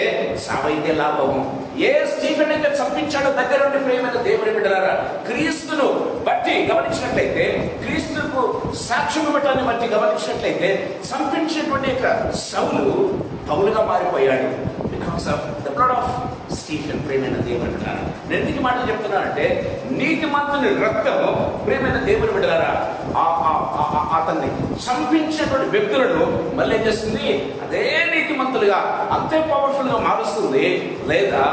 సావైతే లాభము. ఏ స్టీఫెన్ అయితే చంపించాడో దగ్గర ఉండి ప్రియమైన దేవుని బిడ్డలారా, క్రీస్తును బట్టి గమనించినట్లయితే, క్రీస్తుకు సాక్ష్యం ఇవ్వటాన్ని బట్టి గమనించినట్లయితే చంపించినటువంటి సౌలు పౌలుగా మారిపోయాడు. Because of the blood of Stephen ప్రియమైన దేవుని బిడ్డలారా. నేను ఎందుకు మాటలు చెప్తున్నానంటే నీతిమంతుని రక్తం ప్రియమైన దేవుని బిడ్డలారా అతన్ని చంపించినటువంటి వ్యక్తులను మళ్ళీ ఏం చేస్తుంది? అదే నీతిమంతులుగా అంతే పవర్ఫుల్ గా మారుస్తుంది. లేదా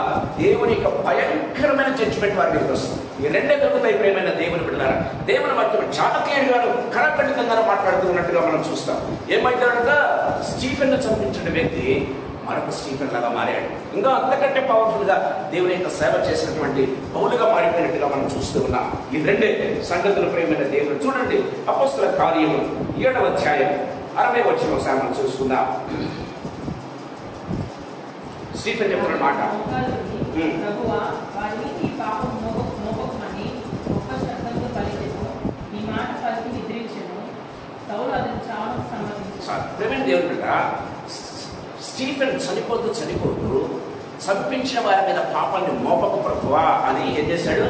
దేవుని యొక్క భయంకరమైన జడ్జిమెంట్ వారి మీదకి వస్తుంది. ఈ రెండే దొరుకుతాయి ప్రియమైన దేవుని బిడ్డలారా. దేవుని వాక్యం చాలా క్లియర్ గా కరఖండితంగా మాట్లాడుతున్నట్టుగా మనం చూస్తాం. ఏమైతాడంట? స్టీఫెన్ చంపించిన వ్యక్తి మరొక స్టీఫెన్ లాగా మారాడు. ఇంకా అంతకంటే పవర్ఫుల్ గా దేవుని యొక్క సేవ చేసినటువంటి పౌలుగా మారిపోయినట్టుగా మనం చూస్తూ ఉన్నాం. ఈ 2 సంగతులు ప్రియమైన దేవుడు. చూడండి అపొస్తలుల కార్యములు 7వ అధ్యాయం 60వ వచనం ఒకసారి మనం చూసుకుందాం. స్టీఫెన్ చెప్పిన మాట, ప్రియమైన దేవుడు బిడ్డ, స్టీఫెన్ చనిపోతూ చంపించిన వారి మీద పాపాన్ని మోపకు ప్రభువా అని ఏం చేశాడు?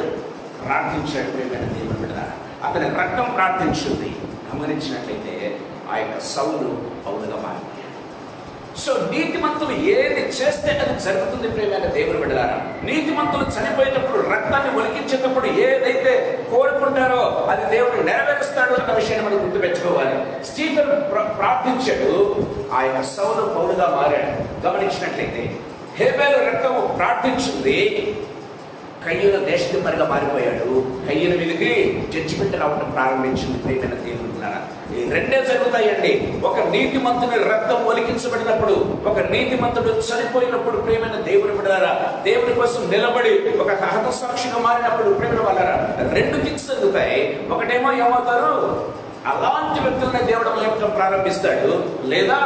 ప్రార్థించాడు ప్రియమైన దేవుని బిడ్డ. అతని రక్తం ప్రార్థించింది. గమనించినట్లయితే ఆ యొక్క సౌలు పౌలుగా మారిపోయాడు. సో నీతిమంతులు ఏది చేస్తే అది జరుగుతుంది ప్రియమైన దేవుని బిడ్డలారా. నీతిమంతులు చనిపోయేటప్పుడు రక్తాన్ని ఒలికించేటప్పుడు ఏదైతే కోరుకుంటారో అది దేవుడు నెరవేరుస్తాడు జరుగుతున్న విషయాన్ని మనం గుర్తుపెట్టుకోవాలి. స్టీఫెన్ ప్రార్థించాడు, ఆయన సౌలు పౌలుగా మారాడు. గమనించినట్లయితే హేబేలు రక్తము ప్రార్థించింది, కయ్యూను దేశదిమ్మరిగా మారిపోయాడు. కయ్యూను మీదకి జడ్జిమెంట్ రావడం ప్రారంభించింది. ప్రియమైన దేవుడు, ఈ రెండే జరుగుతాయండి. ఒక నీతిమంతుని రక్తం ఒలికించబడినప్పుడు, ఒక నీతిమంతుడు చనిపోయినప్పుడు, ప్రియమైన దేవుని బిడ్డలారా, దేవుని కోసం నిలబడి ఒక హతసాక్షిగా మారినప్పుడు, ప్రియమైన వాళ్ళారా, రెండు థింగ్స్ జరుగుతాయి. ఒకటేమో ఏమవుతారు, అలాంటి వ్యక్తులనే దేవుడు లేపడం ప్రారంభిస్తాడు, లేదా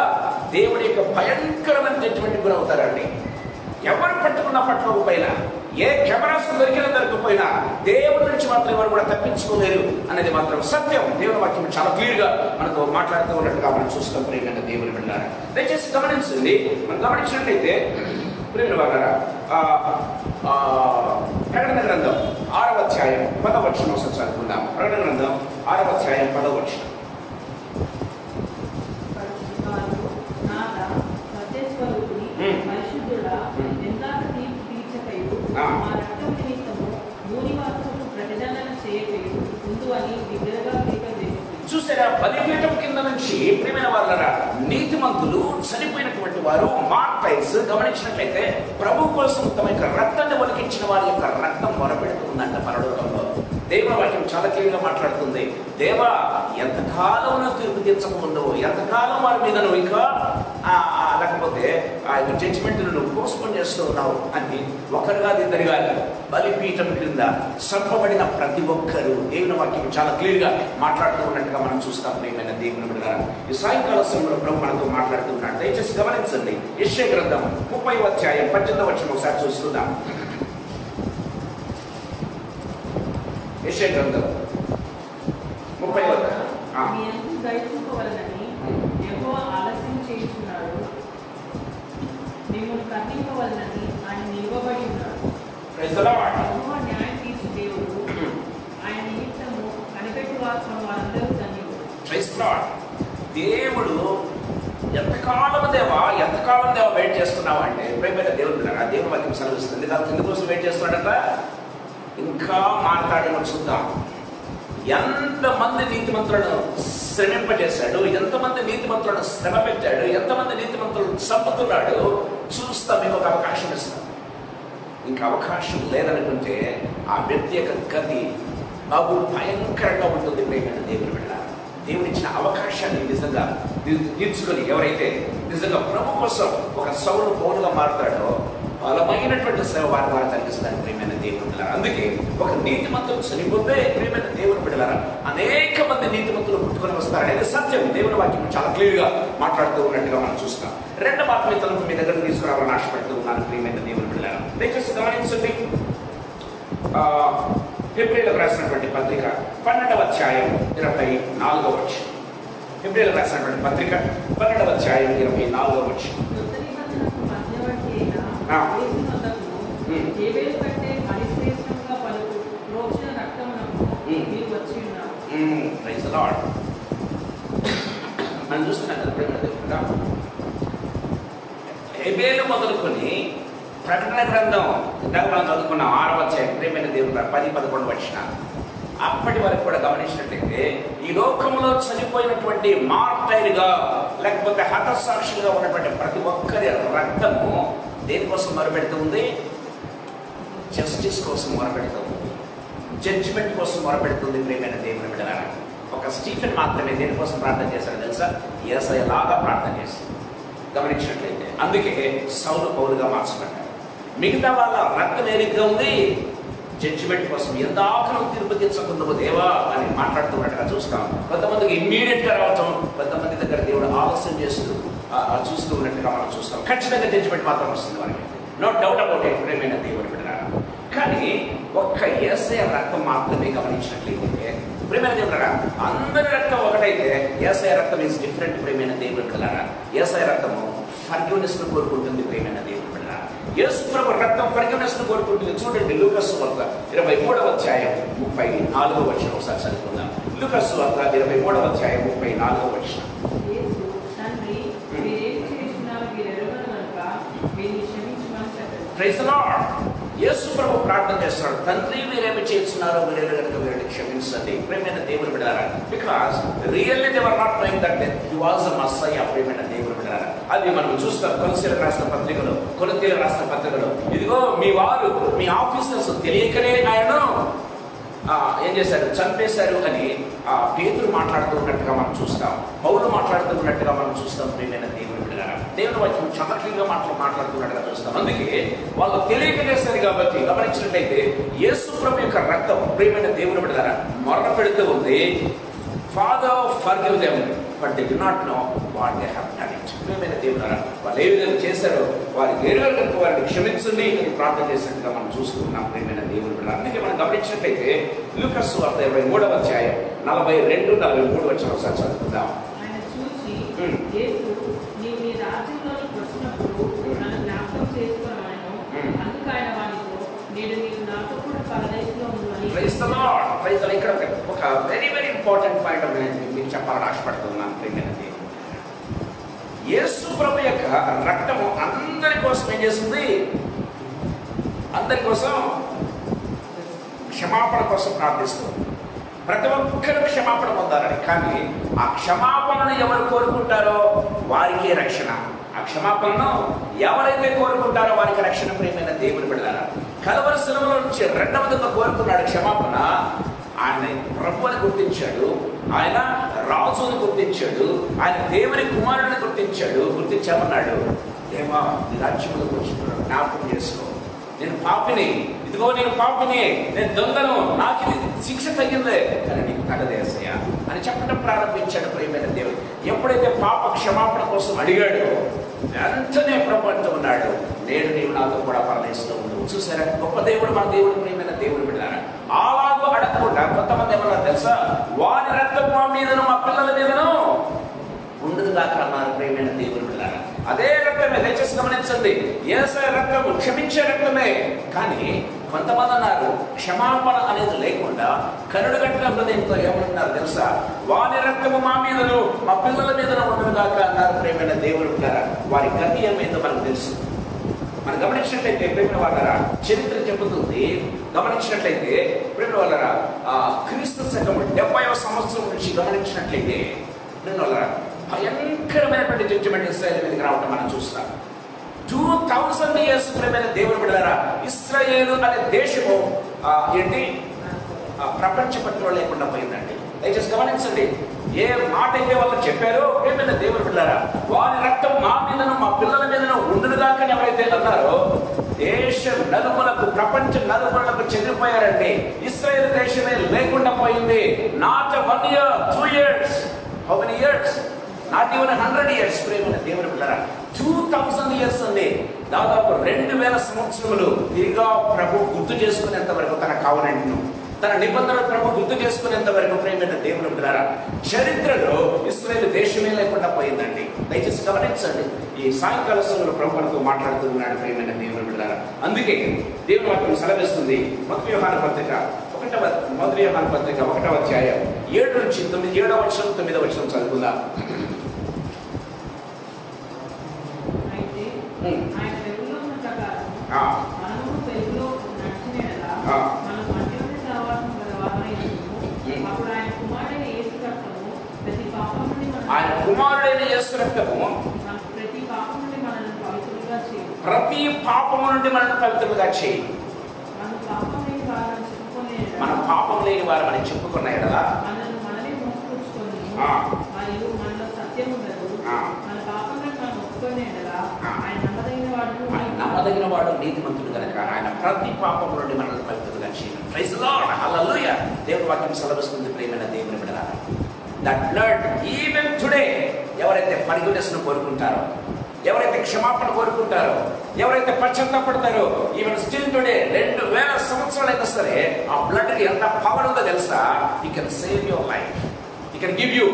దేవుడి యొక్క భయంకరమైన జడ్జిమెంట్ గురవుతారండి. ఎవరు పట్టుకున్నా పట్టుకోకపోయినా, ఏ కెమెరాస్ దొరికినా దొరకపోయినా, దేవుడి నుంచి మాత్రం ఎవరు కూడా తప్పించుకోలేరు అనేది మాత్రం సత్యం. దేవుని వాక్యం చాలా క్లియర్ గా మనతో మాట్లాడుతూ ఉన్నట్టుగా మనం చూస్తాం. ప్రియమైన దేవుని బిడ్డలారా, దయచేసి గమనించండి. మనం గమనించినట్లయితే ప్రియమైన వాళ్ళారా, ప్రకటన గ్రంథం 6వ అధ్యాయం 10వ వచనం ఒకసారి చదువుకుందాం. ప్రకటన గ్రంథం 6వ అధ్యాయం 10వ వచనం. చూసారా, బలిపీఠం కింద నుంచి ప్రియమైన వాళ్ళరా, నీతిమంతులు చనిపోయినటువంటి వారు మార్టైర్స్ గమనించినట్లయితే ప్రభు కోసం తమ యొక్క రక్తాన్ని ఒలికించిన వారి యొక్క రక్తం మొరపెడుతుందంట పరలోకంలో. దేవుని వాక్యం చాలా క్లియర్గా మాట్లాడుతుంది. దేవా, ఎంతకాలం తీర్పు తీర్చకముందు, ఎంతకాలం వారి మీద నువ్వు ఇంకా లేకపోతే ఆ యొక్క జడ్జిమెంట్ నువ్వు పోస్ట్పోన్ చేస్తూ ఉన్నావు అని ఒకరుగా ఇద్దరుగా బలిపీఠం క్రింద చంపబడిన ప్రతి ఒక్కరు దేవుని వాక్యం చాలా క్లియర్గా మాట్లాడుతూ ఉన్నట్టుగా మనం చూస్తాం. ప్రియమైన దేవుని బిడ్డలారా, ఈ సాయంకాల సమయంలో ప్రభు మనతో మాట్లాడుతున్నాడు. దయచేసి గమనించండి. యెషయా గ్రంథం 30వ అధ్యాయం 18వ వచనం ఒకసారి చూసుకుందాం. యెషయా గ్రంథం 30వ దేవుడు ఎంతకాలం దేవా వెయిట్ చేస్తున్నావు అంటే, ప్రియమైన దేవుడు దేవుని వాక్యం సెలవిస్తుంది. ఎందుకోసం వెయిట్ చేస్తున్నాడంట, ఇంకా మాట్లాడడం చూద్దాం. ఎంతమంది నీతిమంతులను శ్రమింపజేశాడు, ఎంతమంది నీతిమంతులను శ్రమ పెట్టాడు, ఎంతమంది నీతిమంతులను చంపుతున్నాడు చూస్తా, మీకు ఒక అవకాశం ఇస్తాం. ఇంకా అవకాశం లేదనుకుంటే ఆ వ్యక్తి యొక్క గతి బాబు భయంకరంగా ఉంటుంది. ప్రియమైన దేవుని బిడ్డ, దేవుని ఇచ్చిన అవకాశాన్ని నిజంగా తీర్చుకొని ఎవరైతే నిజంగా ప్రభు కోసం ఒక సౌలు పౌలుగా మారుతాడో బలమైనటువంటి సేవ వారి ద్వారా కలిగిస్తారు. ప్రియమైన దేవుని బిడ్డలారా, అందుకే ఒక నీతిమంతులు చనిపోతే ప్రియమైన దేవుని బిడ్డలారా అనేక మంది నీతిమంతులు పుట్టుకొని వస్తారనేది సత్యం. దేవుని వాక్యం చాలా క్లియర్గా మాట్లాడుతూ ఉన్నట్టుగా మనం చూస్తాం. రెండవ ఆత్మీయతలను మీ దగ్గర తీసుకురావాలని ఆశపడుతూ ఉన్నాను. ప్రియమైన దేవుని బిడ్డలారా, దయచేసి గమనించండి. హెబ్రీయులకు రాసినటువంటి పత్రిక 12వ అధ్యాయం 24వ వచనం. హెబ్రీయులకు రాసినటువంటి పత్రిక 12వ అధ్యాయం 24వ వచనం. మనం చూస్తున్నాం కదా ప్రేమ దేవుడా, హెబేలు మొదలుకొని ప్రకటన గ్రంథం మనం చదువుకున్నాం 6వ అధ్యాయం. ప్రియమైన దేవుడు 10-11 వచనాలు అప్పటి వరకు కూడా గమనించినట్లయితే ఈ లోకంలో చనిపోయినటువంటి మార్టైర్గా లేకపోతే హతసాక్షిగా ఉన్నటువంటి ప్రతి ఒక్కరి రక్తము దేనికోసం మొరపెడుతుంది? జస్టిస్ కోసం మొరపెడుతుంది, జడ్జిమెంట్ కోసం మొరపెడుతుంది. ప్రియమైన దేవుని బిడ్డలారా, ఒక స్టీఫెన్ మాత్రమే దేనికోసం ప్రార్థన చేశాడు తెలుసా? యేసయ్యలాగా ప్రార్థన చేశాడు. గమనించినట్లయితే అందుకే సౌలు పౌలుగా మార్చబడ్డాడు. మిగతా వాళ్ళ రక్తం ఏ రీతిగా ఉంది? జడ్జిమెంట్ కోసం ఎంత ఆకలం తీర్పు తీర్చకుండా దేవా అని మాట్లాడుతున్నట్టుగా చూస్తాం. కొంతమందికి ఇమ్మీడియట్గా రావటం, కొంతమంది దగ్గర దేవుడు ఆలస్యం చేస్తూ చూస్తూ ఉన్నట్టుగా మనం చూస్తాం. ఖచ్చితంగా జడ్జిమెంట్ మాత్రం వస్తుంది వారికి, నో డౌట్ అబౌట్ ఇట్. ప్రియమైన దేవుని బిడ్డలారా, కానీ ఒక్క యేసయ్య రక్తం మాత్రమే గమనించినట్లయితే ప్రియమైన దేవుడురా, అందరి రక్తం ఒకటైతే యేసయ్య రక్తం ఈజ్ డిఫరెంట్. ప్రియమైన దేవుని బిడ్డలారా, యేసయ్య రక్తము ఫర్గివ్నెస్ ను కోరుకుంటుంది. ప్రియమైన దేవుని బిడ్డలారా, యేసు ప్రభు రక్తం ఫర్గివ్నెస్ ను కోరుకుంటుంది. చూడండి, లూకాసు వార్త 23వ అధ్యాయం 34వ వచనం ఒకసారి చదువుకుందాం. లూకాసు వార్త 23వ అధ్యాయం 34వ వచనం. Praise the Lord. యేసు ప్రభు ప్రార్థన చేస్తున్నాడు, తండ్రి మీరేమి చేస్తున్నారో మీరు కనుక వీరిని క్షమించండి. ప్రేమైన దేవుని బిడ్డలారా, because really they were not knowing that he was a messiah. ప్రేమైన దేవుని బిడ్డలారా, అది మనం చూస్తాం కొలస్సీయులకు రాసిన పత్రికలో, కొరింథీయులకు రాసిన పత్రికలో. ఇదిగో మీ వారు, మీ ఆఫీసర్స్ తెలియకనే ఆయనను ఏం చేశారు, చంపేశారు అని పేతురు మాట్లాడుతూ ఉన్నట్టుగా మనం చూస్తాం, పౌలు మాట్లాడుతూ ఉన్నట్టుగా మనం చూస్తాం. ప్రేమైన దేవుని బిడ్డలారా, దేవుని వాక్యం చాలా క్లియర్గా మాట్లాడుతున్నట్టుగా చూస్తాం. అందుకే వాళ్ళు తెలియక చేశారు కాబట్టి గమనించినట్లయితే యేసు ప్రభు యొక్క రక్తం ప్రేమైన దేవుని బిడ్డలారా మొర్ర పెడుతూ ఉంది, father forgive them but they do not know what they have done it. ప్రేమైన దేవులారా, వాళ్ళు ఏ విధంగా చేశారో వారి ఎరుగరు కనుక వారిని క్షమించండి అని ప్రార్థన చేసినట్టుగా మనం చూస్తున్నాం. ప్రేమైన దేవుని బిడ్డలారా, అందుకే మనం గమనించినట్లయితే లూకాసు వార్త 23వ అధ్యాయం 42, 43 వచ్చిన ఒకసారి చదువుకుందాం. ఆయన చూసి యేసు నీవు నీ రాజ్యంలోకి వచ్చినప్పుడు నన్ను జ్ఞాపకం చేసుకోవాలను. అందుకు ఆయన వానితో నేను నీవు నాతో కూడా పరదేశంలో ఉన్నాను. Praise the lord. Praise the lord. ఇక్కడ ఒక వెరీ వెరీ ఇంపార్టెంట్ పాయింట్ నేను మీకు చెప్పాలని ఆశపడుతున్నాను. ప్రేమైన దేవుని యేసు ప్రభు యొక్క రక్తము అందరి కోసం ఏం చేస్తుంది, అందరి కోసం క్షమాపణ కోసం ప్రార్థిస్తుంది. ప్రతి ఒక్కరు క్షమాపణ పొందాలని. కానీ ఆ క్షమాపణను ఎవరు కోరుకుంటారో వారికే రక్షణ. ఆ క్షమాపణను ఎవరైతే కోరుకుంటారో వారికి రక్షణ. ప్రేమైన దేవుని బిడ్డలారా, కలవరి శిలువలో నుంచి రెండవదిగా కోరుకున్నాడు క్షమాపణ. ఆయన ప్రభువుని గుర్తించాడు, ఆయన రాజుని గుర్తించాడు, ఆయన దేవుని కుమారుడిని గుర్తించాడు. గుర్తించామన్నాడు, దేవా నీ రాజ్యంలోకి వచ్చినాడు, జ్ఞాపకం చేసుకో, నేను పాపిని, ఇదిగో నేను పాపిని, నేను దొంగను, నాకు ఇది శిక్ష తగ్గిందే కానీ నీకు తగదేసయ్యా అని చెప్పడం ప్రారంభించాడు. ప్రియమైన దేవుడు ఎప్పుడైతే పాప క్షమాపణ కోసం అడిగాడో వెంటనే ప్రభు ఉన్నాడు, నేను నీవు నాతో కూడా పరదేశంలో ఉండు. చూసారా గొప్ప దేవుడు మన దేవుడు. ప్రియమైన దేవుడు బిడ్డలారా, అలాగూ అడగకుండా కొంతమంది ఏమన్నా తెలుసా, వారి రక్తం మా మీదను మా పిల్లల మీదను ఉండదు దాకా అన్నారు. ప్రియమైన దేవుడు బిడ్డలారా, అదే రక్తమే, దయచేసి గమనించండి, యేసయ్య రక్తము క్షమించే రక్తమే. కానీ కొంతమంది అన్నారు క్షమాపణ అనేది లేకుండా కరుడుగట్టిన హృదయంతో ఏమంటున్నారు తెలుసా, వారి రక్తము మా మీదను మా పిల్లల మీదను ఉండదు దాకా అన్నారు. ప్రియమైన దేవుడు బిడ్డలారా, వారి గతి ఏమైందో మనకు తెలుసు. మనం గమనించినట్లయితే ప్రేమ వాళ్ళరా, చరిత్ర చెబుతుంది. గమనించినట్లయితే ప్రేమ వాళ్ళరా, క్రీస్తు శకము 70వ సంవత్సరం నుంచి గమనించినట్లయితే ప్రేమ వాళ్ళరా భయంకరమైనటువంటి జడ్జిమెంట్ ఇశ్రాయేలు మీదకి రావటం మనం చూస్తాం. 2000 years ప్రేమైన దేవుని బిడ్డలారా, ఇశ్రాయేలు అనే దేశము ఏంటి ప్రపంచ పట్టులో లేకుండా పోయిందండి. దయచేసి గమనించండి, ఏ మాట అయితే వాళ్ళు చెప్పారో ప్రేమైన దేవుని బిడ్డలారా, వారి రక్తం మా మీదను మా పిల్లల మీదను ఉండును దాకా ఎవరైతే అన్నారో దేశ నలుమూలకు, ప్రపంచ నలుమూలకు చెదిరిపోయారండి. ఇశ్రాయేలు దేశమే లేకుండా పోయింది. Not 1 year, 2 years, how many years? Not even 100 years. ప్రేమైన దేవుని బిడ్డలారా, 2000 years అండి, దాదాపు 2000 సంవత్సరములు తిరిగా ప్రభు గుర్తు చేసుకునేంత వరకు తన కావనెంట్ను, తన నిబంధనలు ప్రభు గుర్తు చేసుకునేంత వరకు ప్రేమైన దేవుని బిడ్డలారా చరిత్రలో ఇశ్రాయేలు దేశమే లేకుండా పోయిందండి. దయచేసి గమనించండి, ఈ సాయంకాల సమయంలో ప్రభు మనతో మాట్లాడుతున్నాడు. ప్రేమైన దేవుని బిడ్డలారా, అందుకే దేవుని వాక్యం సెలవిస్తుంది. మొదటి యోహాను పత్రిక 1వ అధ్యాయం 7 నుంచి 9, 7వ వచనం 9వ వచనం చదువుకుందాం. ఆయన వెలుగులో ఉన్న ప్రకారం మనము వెలుగులో నడిచినట్లా మనం మధ్యలోని సహవాసం గలవారమై ఉన్నాము. అప్పుడు ఆయన కుమారుడైన యేసు రక్తము ప్రతి పాపం నుండి మనల్ని పవిత్రులుగా చేయును. ప్రతి పాపము నుండి మనల్ని పవిత్రులుగా చేయి. మనం పాపం లేని వారమని చెప్పుకున్న ఎడలా మనల్ని మనమే మోసపుచ్చుకొని మరియు మనలో సత్యం ఉండదు. మన పాపంలో మనం ఒప్పుకునే ఎడలా ఆయన నమ్మదగిన వాడు నీతిమంతుడు కనుక ఆయన ప్రతి పాపం నుండి మనల్ని పవిత్రులుగా చేయను. ప్రైజ్ ది లార్డ్, హల్లెలూయా. దేవుని వాక్యం సెలవిస్తుంది. ప్రియమైన దేవుని బిడ్డలారా, దట్ బ్లడ్ ఈవెన్ టుడే ఎవరైతే ఫర్గివ్నెస్ ను కోరుకుంటారో, ఎవరైతే క్షమాపణ కోరుకుంటారో, ఎవరైతే పశ్చాత్తాపడతారో, ఈవెన్ స్టిల్ టుడే 2000 సంవత్సరాలైనా సరే ఆ బ్లడ్ కి ఎంత పవర్ ఉందో తెలుసా? It can save your life, it can give you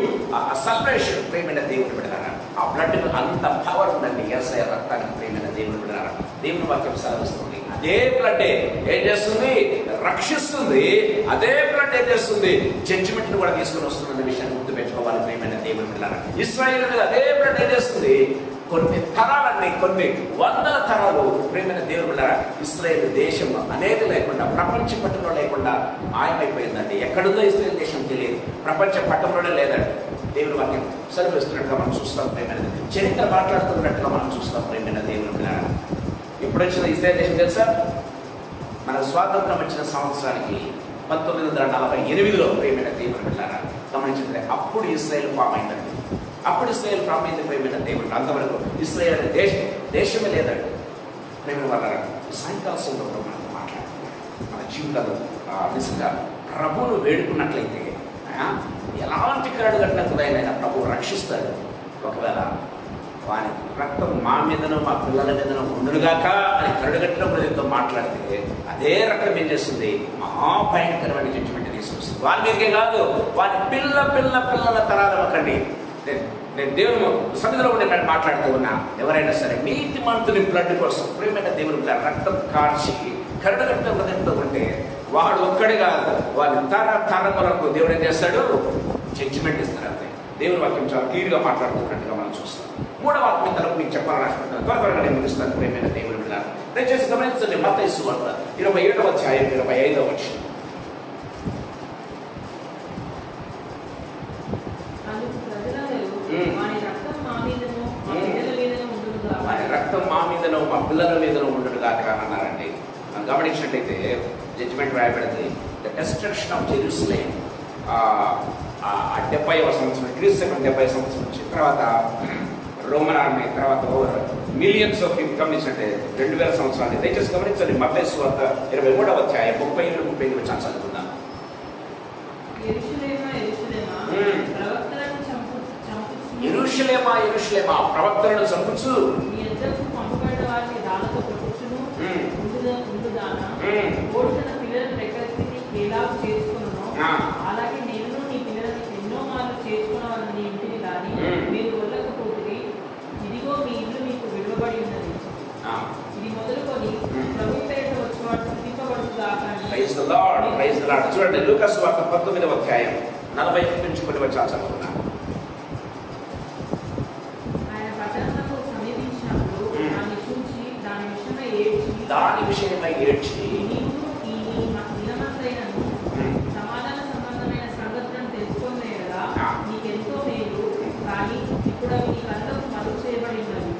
salvation. ప్రేమైన దేవుని బిడ్డలారా, ఆ బ్లడ్ అంత పవర్ ఉందండి యేసయ్య రక్తానికి. ప్రేమైన దేవుని బిడ్డలారా, దేవుని వాక్యం సెలవిస్తుంది. అదే బ్లడ్ ఏం చేస్తుంది? రక్షిస్తుంది. అదే బ్లడ్ ఏం చేస్తుంది? జడ్జిమెంట్ ను కూడా తీసుకుని వస్తున్న విషయాన్ని గుర్తుపెట్టుకోవాలి. ప్రేమైన దేవుని బిడ్డలారా, ఇశ్రాయేలు మీద అదే బ్లడ్ ఏం చేస్తుంది? కొన్ని తరాలన్నీ, కొన్ని వందల తరాలు ప్రేమైన దేవుళ్ళ ఇశ్రాయేలు దేశం అనేది లేకుండా, ప్రపంచ పట్టణంలో లేకుండా మాయమైపోయిందండి. ఎక్కడుందో ఇశ్రాయేలు దేశం తెలియదు, ప్రపంచ పట్టణంలోనే లేదండి. దేవుని వాక్యం సెలవిస్తున్నట్టుగా మనం చూస్తాం ప్రేమైన, చరిత్ర మాట్లాడుతున్నట్టుగా మనం చూస్తాం ప్రేమైన దేవుళ్ళ. ఎప్పుడు వచ్చిన ఇశ్రాయేలు దేశం తెలుసా? మన స్వాతంత్రం వచ్చిన సంవత్సరానికి 1948లో ప్రేమైన దేవుని బిడ్డలారా గమనించింది. అప్పుడు ఇశ్రాయేల్ ఫామ్ అయిందండి. అప్పుడు ఇశ్రాయేల్ ఫామ్ అయింది ప్రేమైన దేవుడు. అంతవరకు ఇశ్రాయేల్ అనే దేశమే లేదండి. ప్రేమైన వాళ్ళ సాయంకాల సమయంలో మనతో మాట్లాడుతున్నాం. మన జీవితాలు నిజంగా ప్రభువును వేడుకున్నట్లయితే ఎలాంటి కరడు కట్టినట్లయినా ప్రభువు రక్షిస్తాడు. ఒకవేళ వాని రక్తం మా మీదనో మా పిల్లల మీదనో ఉండునుగాక అని కరడుగట్టిన ప్రజలతో మాట్లాడితే అదే రక్తం ఏం చేస్తుంది? మహాభయంకరమైన జడ్జిమెంట్ తీసుకొస్తుంది. వారి మీదకే కాదు, వారి పిల్లల తరాలు ఒకండి. నేను దేవుని సన్నిధిలో ఉండి నేను మాట్లాడుతూ ఉన్నా. ఎవరైనా సరే నీతి మంతుని బ్లడ్ కోసం ప్రేమైన దేవుని రక్తం కార్చి కరడుగట్టిన హృదయంతో ఉంటే వాడు ఒక్కడే కాదు, వారి తరములకు దేవుడు ఏం చేస్తాడు? జడ్జిమెంట్ ఇస్తారు. అంతే దేవుని వాక్యం చాలా క్లియర్గా మాట్లాడుతున్నట్టుగా మనం చూస్తాం. మూడవ వాక్యం తరపు మీకు చెప్పాలని ఆశపడుతున్నాను. త్వరగా నేను ముగిస్తాను ప్రేమైన దేవుని బిడ్డలారా. దయచేసి గమనించండి. మత్తయి సువార్త 27వ అధ్యాయం 25వ వచనం. వారి రక్తం మా మీదనో మా పిల్లల మీదనో ఉండునుగాక అన్నారండి. మనం గమనించినట్టయితే జడ్జిమెంట్ రాయబడింది. ద డిస్ట్రక్షన్ ఆఫ్ జెరూసలేం 70వ సంవత్సరం, క్రీస్తు 70వ సంవత్సరం నుంచి తర్వాత రోమన్ ఆర్మీ, తర్వాత మిలియన్స్ ఆఫ్ పీపుల్ గమనించినట్టే 2000 సంవత్సరాలు. దయచేసి గమనించండి. మత్తయి సువార్త 23వ అధ్యాయం 37-38 వచనాలు చదువుకుందాం. యెరూషలేమా ప్రవక్తలను చంపుచు అలాగే నేను నీ పిల్లలని ఎన్నో మార్లు చేసుకున్నవాళ్ళని నీ ఇంటిని కానీ మీరు వెళ్ళకపోతే ఇదిగో మీ ఇల్లు మీకు విలువబడి ఉన్నది. ఇది మొదలుకొని ప్రభు పేరిట వచ్చేవాడు స్థుతింపబడుగాక. చూడండి లూకాసు వార్త 19వ అధ్యాయం 40 నుంచి కొన్ని వచనాలు చదువుకున్నాం. ఆయన పట్టణంలో సమీపించినప్పుడు దాన్ని చూసి దాని విషయమై ఏడ్చి సమాధాన సంబంధమైన సంగతులను తెలుసుకునే కదా నీకెంతో మేలు, కానీ ఇప్పుడు అవి నీ కళ్ళకు మరుగు చేయబడినవి.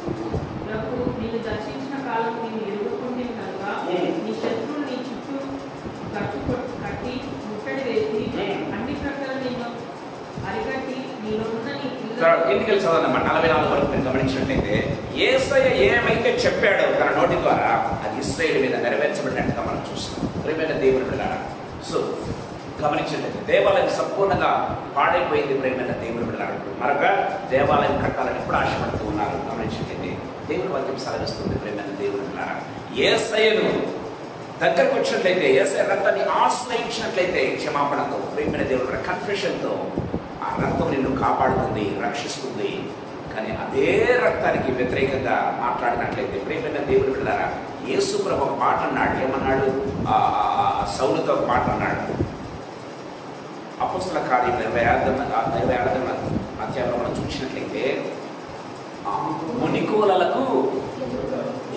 ప్రభు నిన్ను దర్శించిన కాలం నేను ఎదుర్కొంటే కనుక నీ శత్రువులు నీ చుట్టూ కట్టి ముట్టడి వేసి అన్ని ప్రక్కల నిన్ను అరికట్టి నీలో ఉన్న నీ ఎన్నికలు చదవదమ్మా 44 వరకు మీరు గమనించినట్లయితే యేసయ్య ఏమైతే చెప్పాడో తన నోటి ద్వారా అది ఇశ్రాయేలు మీద నెరవేర్చబడినట్టుగా మనం చూస్తాం. ప్రియమైన దేవుని బిడ్డలారా, సో గమనించినట్లయితే దేవాలయం సంపూర్ణంగా పాడైపోయింది. ప్రియమైన దేవుని బిడ్డలారా, మరొక దేవాలయం కట్టాలని ఎప్పుడు ఆశపడుతూ ఉన్నారు. గమనించినట్లయితే దేవుని వాక్యం సెలవిస్తుంది. ప్రియమైన దేవుని బిడ్డలారా, యేసయ్యను దగ్గరకు వచ్చినట్లయితే, యేసయ్య రక్తాన్ని ఆశ్రయించినట్లయితే క్షమాపణతో, ప్రియమైన దేవుని కన్ఫెషన్తో ఆ రక్తం నిన్ను కాపాడుతుంది, రక్షిస్తుంది. కానీ అదే రక్తానికి వ్యతిరేకంగా మాట్లాడినట్లయితే ప్రియమైన దేవుని బిడ్డలారా, యేసు ప్రభు ఒక మాట అన్నాడు. ఏమన్నాడు? సౌలుతో ఒక మాట అన్నాడు. అపొస్తలుల కార్యం 26వ అధ్యాయంలో మనం చూసినట్లయితే మునికోలలకు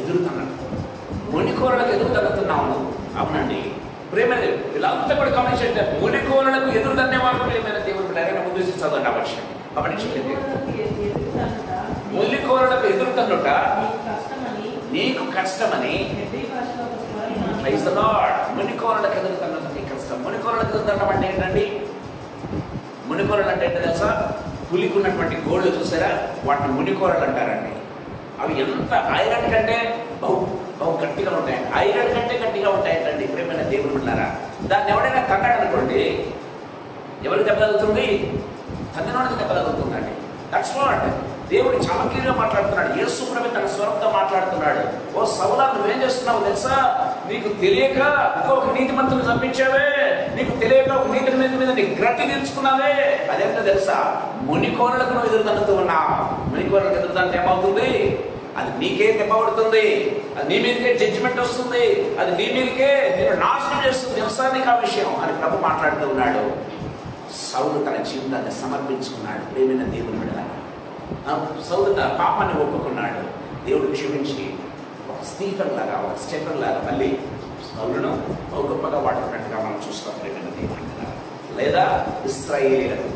ఎదురుతున్నాడు. మునికోలలకు ఎదురుతున్నావు. అవునండి ప్రేమైన వీళ్ళంతా కూడా గమనించండి. మునికోలలకు ఎదురుదన్నే వాళ్ళు ప్రియమైన దేవుని బిడ్డలారా ముందు చదవండి. అవశ్యం గమనించండి. మునికోలలకు ఎదురుతన్నుట నీకు కష్టమని. Praise the Lord. మునికోలలకు ఎదురుతన్నుట నీకు కష్టం. మునికోలలకు ఎదురుతన్నం అంటే ఏంటండి? మునికోరలు అంటే ఏంటో తెలుసా? పులికున్నటువంటి గోళ్ళు చూసారా, వాటిని మునికోరలు అంటారండి. అవి ఎంత ఐరన్ కంటే బహు గట్టిగా ఉంటాయి. ఐరన్ కంటే గట్టిగా ఉంటాయంటండి. ప్రేమైన దేవుడు ఉన్నారా, దాన్ని ఎవడైనా తన్నాడు అనుకోండి, ఎవరికి దెబ్బ తగులుతుంది? తన్నడానికి దెబ్బ తగులుతుందండి. దట్స్ వాట్ దేవుడు చాలా క్లియర్గా మాట్లాడుతున్నాడు. యేసు ప్రభువు తన స్వరంతో మాట్లాడుతున్నాడు. ఓ సౌలా, నువ్వేం చేస్తున్నావు తెలుసా? నీకు తెలియక ఇంకొక నీతిమంతుని చంపించావే, నీకు తెలియక ఒక నీతి మీద నీకు గ్రట్టి తీర్చుకున్నావే. అదేంటో తెలుసా? మునికోరలకు నువ్వు ఎదురు తన్నుతూ ఉన్నావు. మునికోరలకు ఎదురు తన్నుతే ఏమవుతుంది? అది నీకే దెబ్బపడుతుంది, అది నీ మీదకే జడ్జిమెంట్ వస్తుంది, అది నీ మీదకే నేను నాశనం చేస్తుంది. తెలుసా నీకు ఆ విషయం అని ప్రభు మాట్లాడుతూ ఉన్నాడు. సౌలు తన జీవితాన్ని సమర్పించుకున్నాడు. ప్రేమైన దేవుని బిడ్డలారా, సౌలు తన పాపాన్ని ఒప్పుకున్నాడు. దేవుడు క్షమించి ఒక స్టీఫెన్ లాగా, ఒక స్టెఫెన్ లాగా మళ్ళీ సౌలును ఒక గొప్పగా వాడుకున్నట్టుగా మనం చూస్తాం. ప్రేమైన దేవుడు లేదా ఇశ్రాయేలీయులకు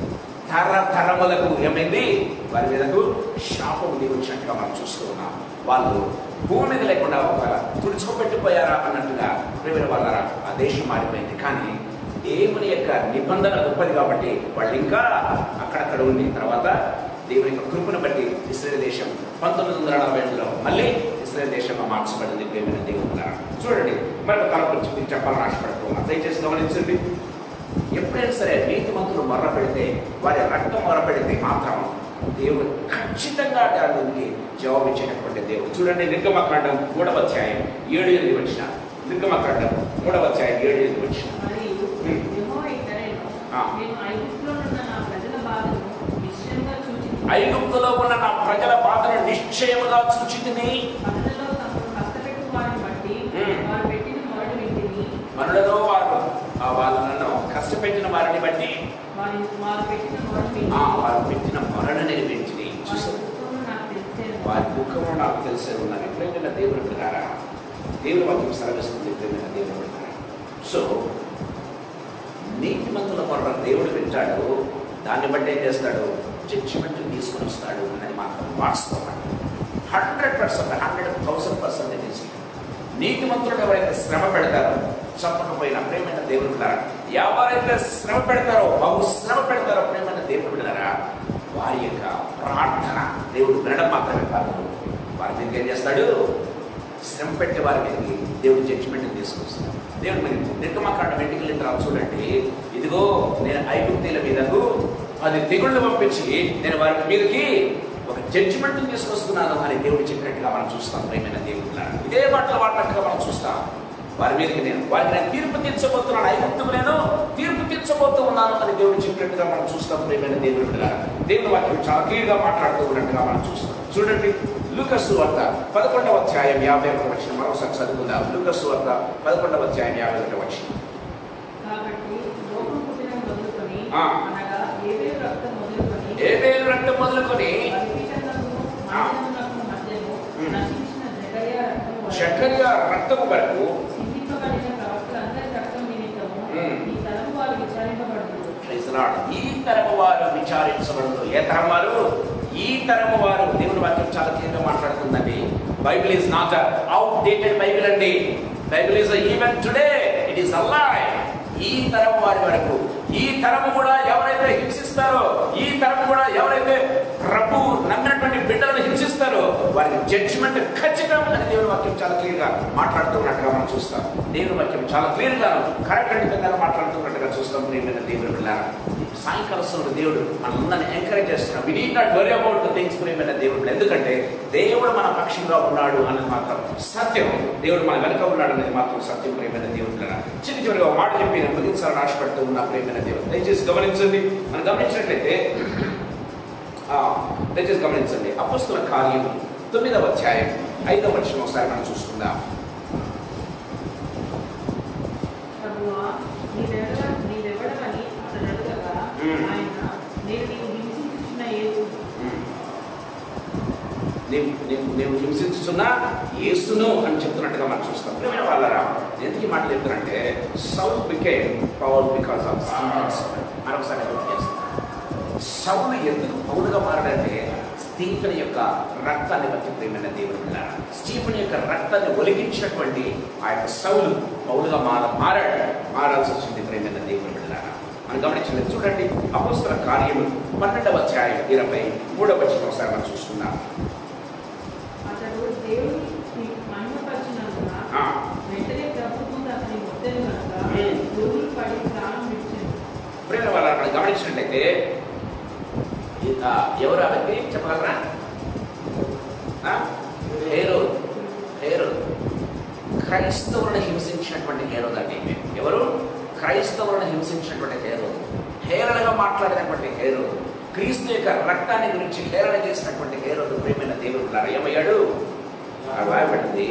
తరతరములకు ఏమైంది, వారి మీదకు శాపం దిగొచ్చినట్టుగా మనం చూస్తూ ఉన్నాం. వాళ్ళు భూమి మీద లేకుండా ఒక తుడుచుకోబెట్టిపోయారా అన్నట్టుగా ప్రేమైన వాళ్ళారా ఆ దేశం మారిపోయింది. కానీ దేవుని యొక్క నిబంధన గొప్పది కాబట్టి వాళ్ళు ఇంకా అక్కడక్కడ ఉండి తర్వాత దేవుని యొక్క కృపను బట్టి ఇశ్రాయేలు దేశం 1942లో మళ్ళీ ఇశ్రాయేలు దేశంగా మార్చబడింది. ప్రేమైన దేవుడు చూడండి, మరొక తల గురించి మీకు చెప్పాలని ఆశపడుతూ ఉన్నాను. దయచేసి గమనించండి, ఎప్పుడైనా సరే నీతిమంతులు మొర్ర పెడితే, వారి రక్తం మొర్ర పెడితే మాత్రం దేవుడు ఖచ్చితంగా దానికి జవాబిచ్చేటటువంటి దేవుడు. చూడండి, నిర్గమకాండం 3వ అధ్యాయం 7-8 వచ్చిన, నిర్గమకాండం 3వ అధ్యాయం 7-8 వచ్చిన. ఐగుప్తులో ఉన్న నా ప్రజల బాధను నిశ్చయముగా చూచితిని, మనలలో వారు వాళ్ళను కష్టపెట్టిన వారిని బట్టి వారు పెట్టిన మొరని వింటిని చూసారు. వారి దుఃఖము నాకు తెలిసే ఉన్నది. ప్రేమైన దేవుని ప్రకారా దేవుని వాక్యం సెలవిస్తుంది. ప్రేమైన దేవుని ప్రకారం సో నీతిమంతుల మొర్ర దేవుడు వింటాడు, దాన్ని బట్టి ఏం చేస్తాడు, జడ్జిమెంట్ తీసుకుని వస్తాడు అనేది మాత్రం వాస్తవం. 100%, 100,000% తెలిసి నీతిమంతుడు ఎవరైతే శ్రమ పెడతారో చెప్పకపోయినా ప్రేమైన దేవుడు బిడ్డలారా, ఎవరైతే శ్రమ పెడతారో శ్రమ పెడతారో ప్రేమైన దేవుడు బిడ్డలారా, వారి యొక్క ప్రార్థన దేవుడు వినడం మాత్రమే కాదు, వారి మీదకి ఏం చేస్తాడు, శ్రమ పెట్టే వారి మీదకి దేవుడు జడ్జిమెంట్ తీసుకొస్తాడు. దేవుడు మీరు నిర్గమకాండం ఇంటికి వెళ్ళిన తర్వాత చూడండి, ఇదిగో నేను ఐగుప్తీయుల మీదకు 10 తెగుళ్ళు పంపించి నేను వారి మీదకి ఒక జడ్జిమెంట్ తీసుకొస్తున్నాను అని దేవుడు చెప్పినట్టుగా మనం చూస్తాం. ప్రేమైన దేవుడు ఇదే మాటలు వాడినట్టుగా మనం చూస్తాం. వారి మీదకి వారికి నేను తీర్పు తీర్చబోతున్నాను, ఐగుప్తుకు నేను తీర్పు తీర్చబోతూ ఉన్నాను అని దేవుడు చెప్పినట్టుగా మనం చూస్తాం. ప్రేమైన దేవుడు దేవుని వాక్యం చాలా క్లియర్గా మాట్లాడుతూ ఉన్నట్టుగా మనం చూస్తాం. చూడండి, లూకాసు సువార్త 11వ అధ్యాయం 51వ వచనం మరోసారి చదువుకుందాం. లూకాసు సువార్త 11వ అధ్యాయం 51వ వచనం. ఏబేలు రక్తం మొదలుకొని జకర్యా రక్తము వరకు ఈ తరము వారు విచారించబడదు. ఏ తరం వారు? ఈ తరము వారు. దేవుని వాక్యం చాలా క్లియర్గా మాట్లాడుతుందండి. Bible is not outdated Bible అండి. Bible is even today it is alive. ఈ తరం వారి వరకు, ఈ తరము కూడా ఎవరైతే హింసిస్తారో, ఈ తరము కూడా ఎవరైతే ప్రభు నమ్మినటువంటి బిడ్డలను హింసిస్తారో వారికి జడ్జిమెంట్ ఖచ్చితంగా అని దేవుని వాక్యం చాలా క్లియర్గా మాట్లాడుతున్నట్టుగా మనం చూస్తాం. దేవుని వాక్యం చాలా క్లియర్గా ఖచ్చితంగా మాట్లాడుతున్నట్టుగా చూస్తాం. ప్రియమైన దేవుని బిడ్డలారా, సాయంకాల సమయంలో దేవుడు మనందరినీ ఎంకరేజ్ చేస్తున్నాడు. We need not worry about the things. ప్రియమైన దేవుడు, ఎందుకంటే దేవుడు మన పక్షంగా ఉన్నాడు అనేది మాత్రం సత్యం. దేవుడు మన వెనక ఉన్నాడు అనేది మాత్రం సత్యం. ప్రియమైన దేవుడు చివరిగా ఒక మాట చెప్పి నేను ముగించాలని ఆశపడుతూ ఉన్న ప్రియమైన దేవుడు, దయచేసి గమనించండి. మనం గమనించినట్లయితే గమనించండి, అపొస్తలుల కార్యం 9వ అధ్యాయం 5వ వచనం ఒకసారి మనం చూసుకుందాం. నేను హింసించుతున్నా యేసును అని చెప్తున్నట్టుగా మనం చూస్తాం. ప్రియమైన వాళ్ళరా, ఎందుకు ఈ మాట చెప్తారంటే Saul became Paul because of Stephen's. మరొకసారి గుర్తు చేస్తాం, సౌలు ఎందుకు పౌలుగా మారాడంటే స్టీఫెన్ యొక్క రక్తాన్ని బట్టి. ప్రియమైన దేవుని బిడ్డలారా, స్టీఫెన్ యొక్క రక్తాన్ని ఒలిగించినటువంటి ఆ యొక్క సౌలు పౌలుగా మారాల్సి వచ్చింది. ప్రియమైన దేవుని బిడ్డలారా, మనం గమనించలేదు. చూడండి, అపొస్తలుల కార్యము 12వ అధ్యాయం 23వ వచనం ఒకసారి మనం చూస్తున్నాం. ప్రేమ వాళ్ళ అక్కడ గమనించినట్లయితే ఎవరు ఆ వ్యక్తి చెప్పగలరా? హేరోదు. క్రైస్తవులను హింసించినటువంటి హేరోదు అంటే ఎవరు? క్రైస్తవులను హింసించినటువంటి హేరోదు, హేళనగా మాట్లాడినటువంటి హేరోదు, క్రీస్తు యొక్క రక్తాన్ని గురించి హేళన చేసినటువంటి హేరోదు. ప్రియమైన దేవుడు ఏమయ్యాడు? రాయబడింది,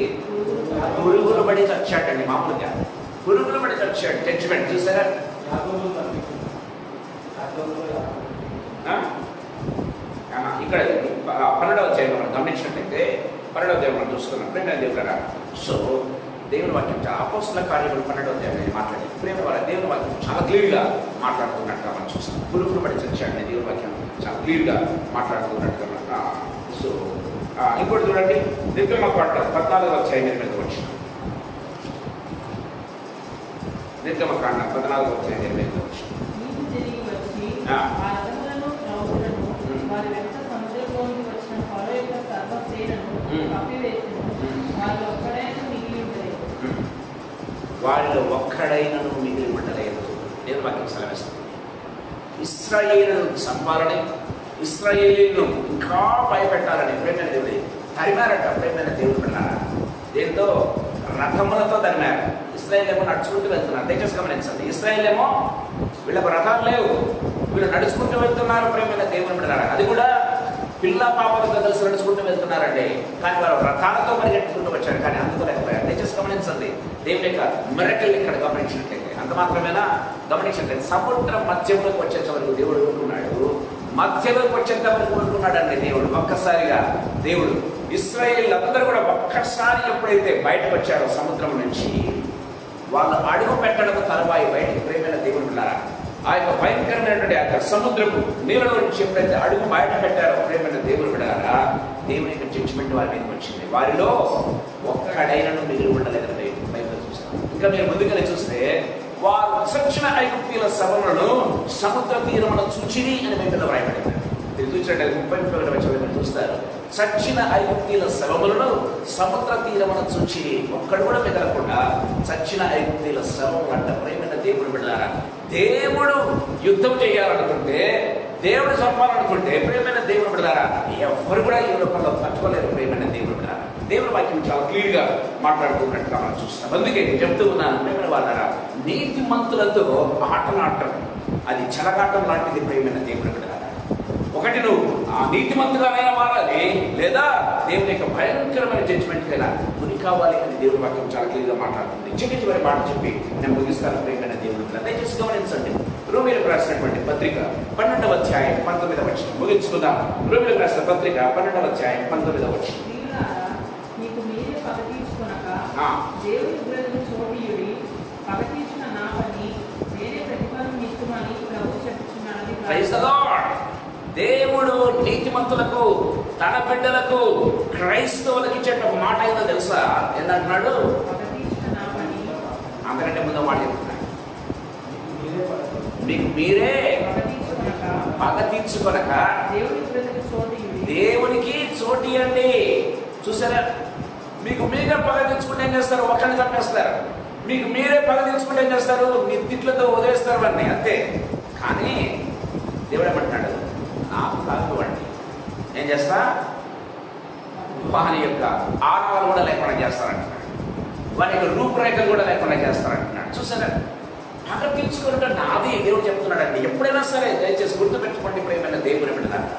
పురుగులు పడి చచ్చాడండి. మామూలుగా పురుగులు పడి చచ్చాడు. జడ్జిమెంట్ చూసారా? ఇక్కడ 12వ అధ్యాయం మనం గమనించినట్లయితే 12వ అధ్యాయం మనం చూస్తున్నాం ప్రేమ దేవుడు. సో దేవుని వాక్యం చాలా అపోస్తల కార్యములు 12వ అధ్యాయం మాట్లాడేది ప్రేమ వాళ్ళ దేవుని వాక్యం చాలా క్లియర్గా మాట్లాడుతున్నట్టుగా మనం చూస్తాం. పురుగులు పడి చచ్చాడని దేవుని వాక్యం చాలా క్లియర్గా మాట్లాడుతున్నట్టుగా. సో ఇంకోటి చూడండి, నిర్గమకాండ 14వ అధ్యాయం 8వ వచనం. నిర్గమకాండ 14వ అధ్యాయం 8వ వచనం. వారిలో ఒక్కడైనను మిగిలి ఉండలేదు. దేవుని వాక్యం సెలవిస్తుంది. ఇశ్రాయేలును చంపాలని, ఇశ్రాయేలీలను ఇంకా భయపెట్టాలని ప్రేమైన దేవుడి తరిమారట. ప్రేమైన దేవుడు అన్నారా దేంతో? రథములతో తరిమారు. ఇశ్రాయేల్ ఏమో నడుచుకుంటూ వెళ్తున్నారు. దయచేసి గమనించండి, ఇశ్రాయేల్ ఏమో వీళ్ళకు రథాలు లేవు, వీళ్ళు నడుచుకుంటూ వెళ్తున్నారు. ప్రేమైన దేవుడు అన్నారా అది కూడా పిల్ల పాపలతో కలిసి నడుచుకుంటూ వెళ్తున్నారండి. కానీ వారు రథాలతో పరిగెట్టుకుంటూ వచ్చారు, కానీ అందుకోలేకపోయారు. దయచేసి గమనించండి, దేవుని యొక్క మిరకల్ ఇక్కడ గమనించినట్లయితే అంత మాత్రమేనా? గమనించినట్లయితే సముద్రం మధ్యంలోకి వచ్చేంత వరకు దేవుడు ఉంటున్నాడు, మధ్యలోకి వచ్చేంత వరకు ఉంటున్నాడు అండి దేవుడు. ఒక్కసారిగా దేవుడు ఇశ్రాయేల్ అందరూ కూడా ఒక్కసారి ఎప్పుడైతే బయటకు వచ్చారో సముద్రం నుంచి, వాళ్ళు అడుగు పెట్టడం తలవాయి బయటకు ప్రేమైన దేవుడు ఉన్నారా ఆ యొక్క భయంకరమైనటువంటి ఆ సముద్రపు నీళ్ళలో నుంచి ఎప్పుడైతే అడుగు బయట పెట్టారో ప్రేమైన దేవుడు ఉన్నారా దేవుని యొక్క జడ్జిమెంట్ వారి మీదకి వచ్చింది. వారిలో ఒక్కడైనను మిగిలి ఉండలేదని బైబిల్ చూస్తాం. ఇంకా మీరు ముందుగానే చూస్తే వారు చచ్చిన ఐగుప్తీయుల శవములను సముద్ర తీరమున చూచిరి అని బైబిల్లో రాయబడింది. మీరు చూసినట్టు 31వ వచనంలో చూస్తారు, చచ్చిన ఐగుప్తీయుల శవములను సముద్ర తీరమున చూచి ఒక్కడు కూడా మిగలకుండా చచ్చిన ఐగుప్తీయుల శవములు అంట. ప్రేమైన దేవుడు బిడ్డలారా, దేవుడు యుద్ధం చేయాలనుకుంటే, దేవుడు చంపాలనుకుంటే ప్రేమైన దేవుడు బిడ్డలారా ఎవరు కూడా ఈ లోకంలో పట్టుకోలేరు. ప్రేమైన దేవుడు బిడ్డలారా దేవుని వాక్యం చాలా క్లియర్గా మాట్లాడుతున్నట్టుగా మనం చూస్తాం. అందుకే చెప్తూ ఉన్నాను ప్రేమైన వాళ్ళారా, నీతిమంతులతో ఆటలాడటం అది చెలగాటం లాంటిది. ప్రేమైన దేవుడు బిడ్డలారా, ఒకటి నువ్వు ఆ నీతిమంతుగానైనా మారాలి, లేదా దేవుని యొక్క భయంకరమైన జడ్జిమెంట్కైనా గురి కావాలి అని దేవుని వాక్యం చాలా క్లియర్గా మాట్లాడుతుంది. చివరి మాట చెప్పి నేను ముగిస్తాను. ప్రేమైన దేవుడు దయచేసి గమనించండి. రోమీయులకు రాసినటువంటి పత్రిక 12వ అధ్యాయం 19వ వచనం ముగించుకుందాం. రోమీయులకు రాసిన పత్రిక 12వ అధ్యాయం 19వ వచనం. దేవుడు నీతిమంతులకు, తన బిడ్డలకు, క్రైస్తవులకు ఇచ్చే ఒక మాట ఏదో తెలుసా? ఏంటంటున్నాడు? అంతకంటే ముందు మాట చెప్తున్నాడు, మీకు మీరే పగ తీర్చుకొనక దేవునికి చోటు ఇవ్వండి. చూసారా, మీకు మీరే పగ తీర్చుకుంటే ఏం చేస్తారు? ఒకరిని చంపేస్తారు. మీకు మీరే పగ తీర్చుకుంటే ఏం చేస్తారు? మీ తిట్లతో వదిలేస్తారు అన్నీ, అంతే. కానీ దేవుడు ఏమంటున్నాడు? నాకు కాకపోండి, ఏం చేస్తా? వాని యొక్క ఆనవాలు కూడా లేకుండా చేస్తారంటున్నాడు, వాని యొక్క రూపురేఖలు కూడా లేకుండా చేస్తారంటున్నాడు. చూసారా, పగ తీర్చుకుంటే నాది దేవుడు చెప్తున్నాడండి. ఎప్పుడైనా సరే దయచేసి గుర్తుపెట్టుకోండి ప్రేమైన దేవుని బిడ్డలారా,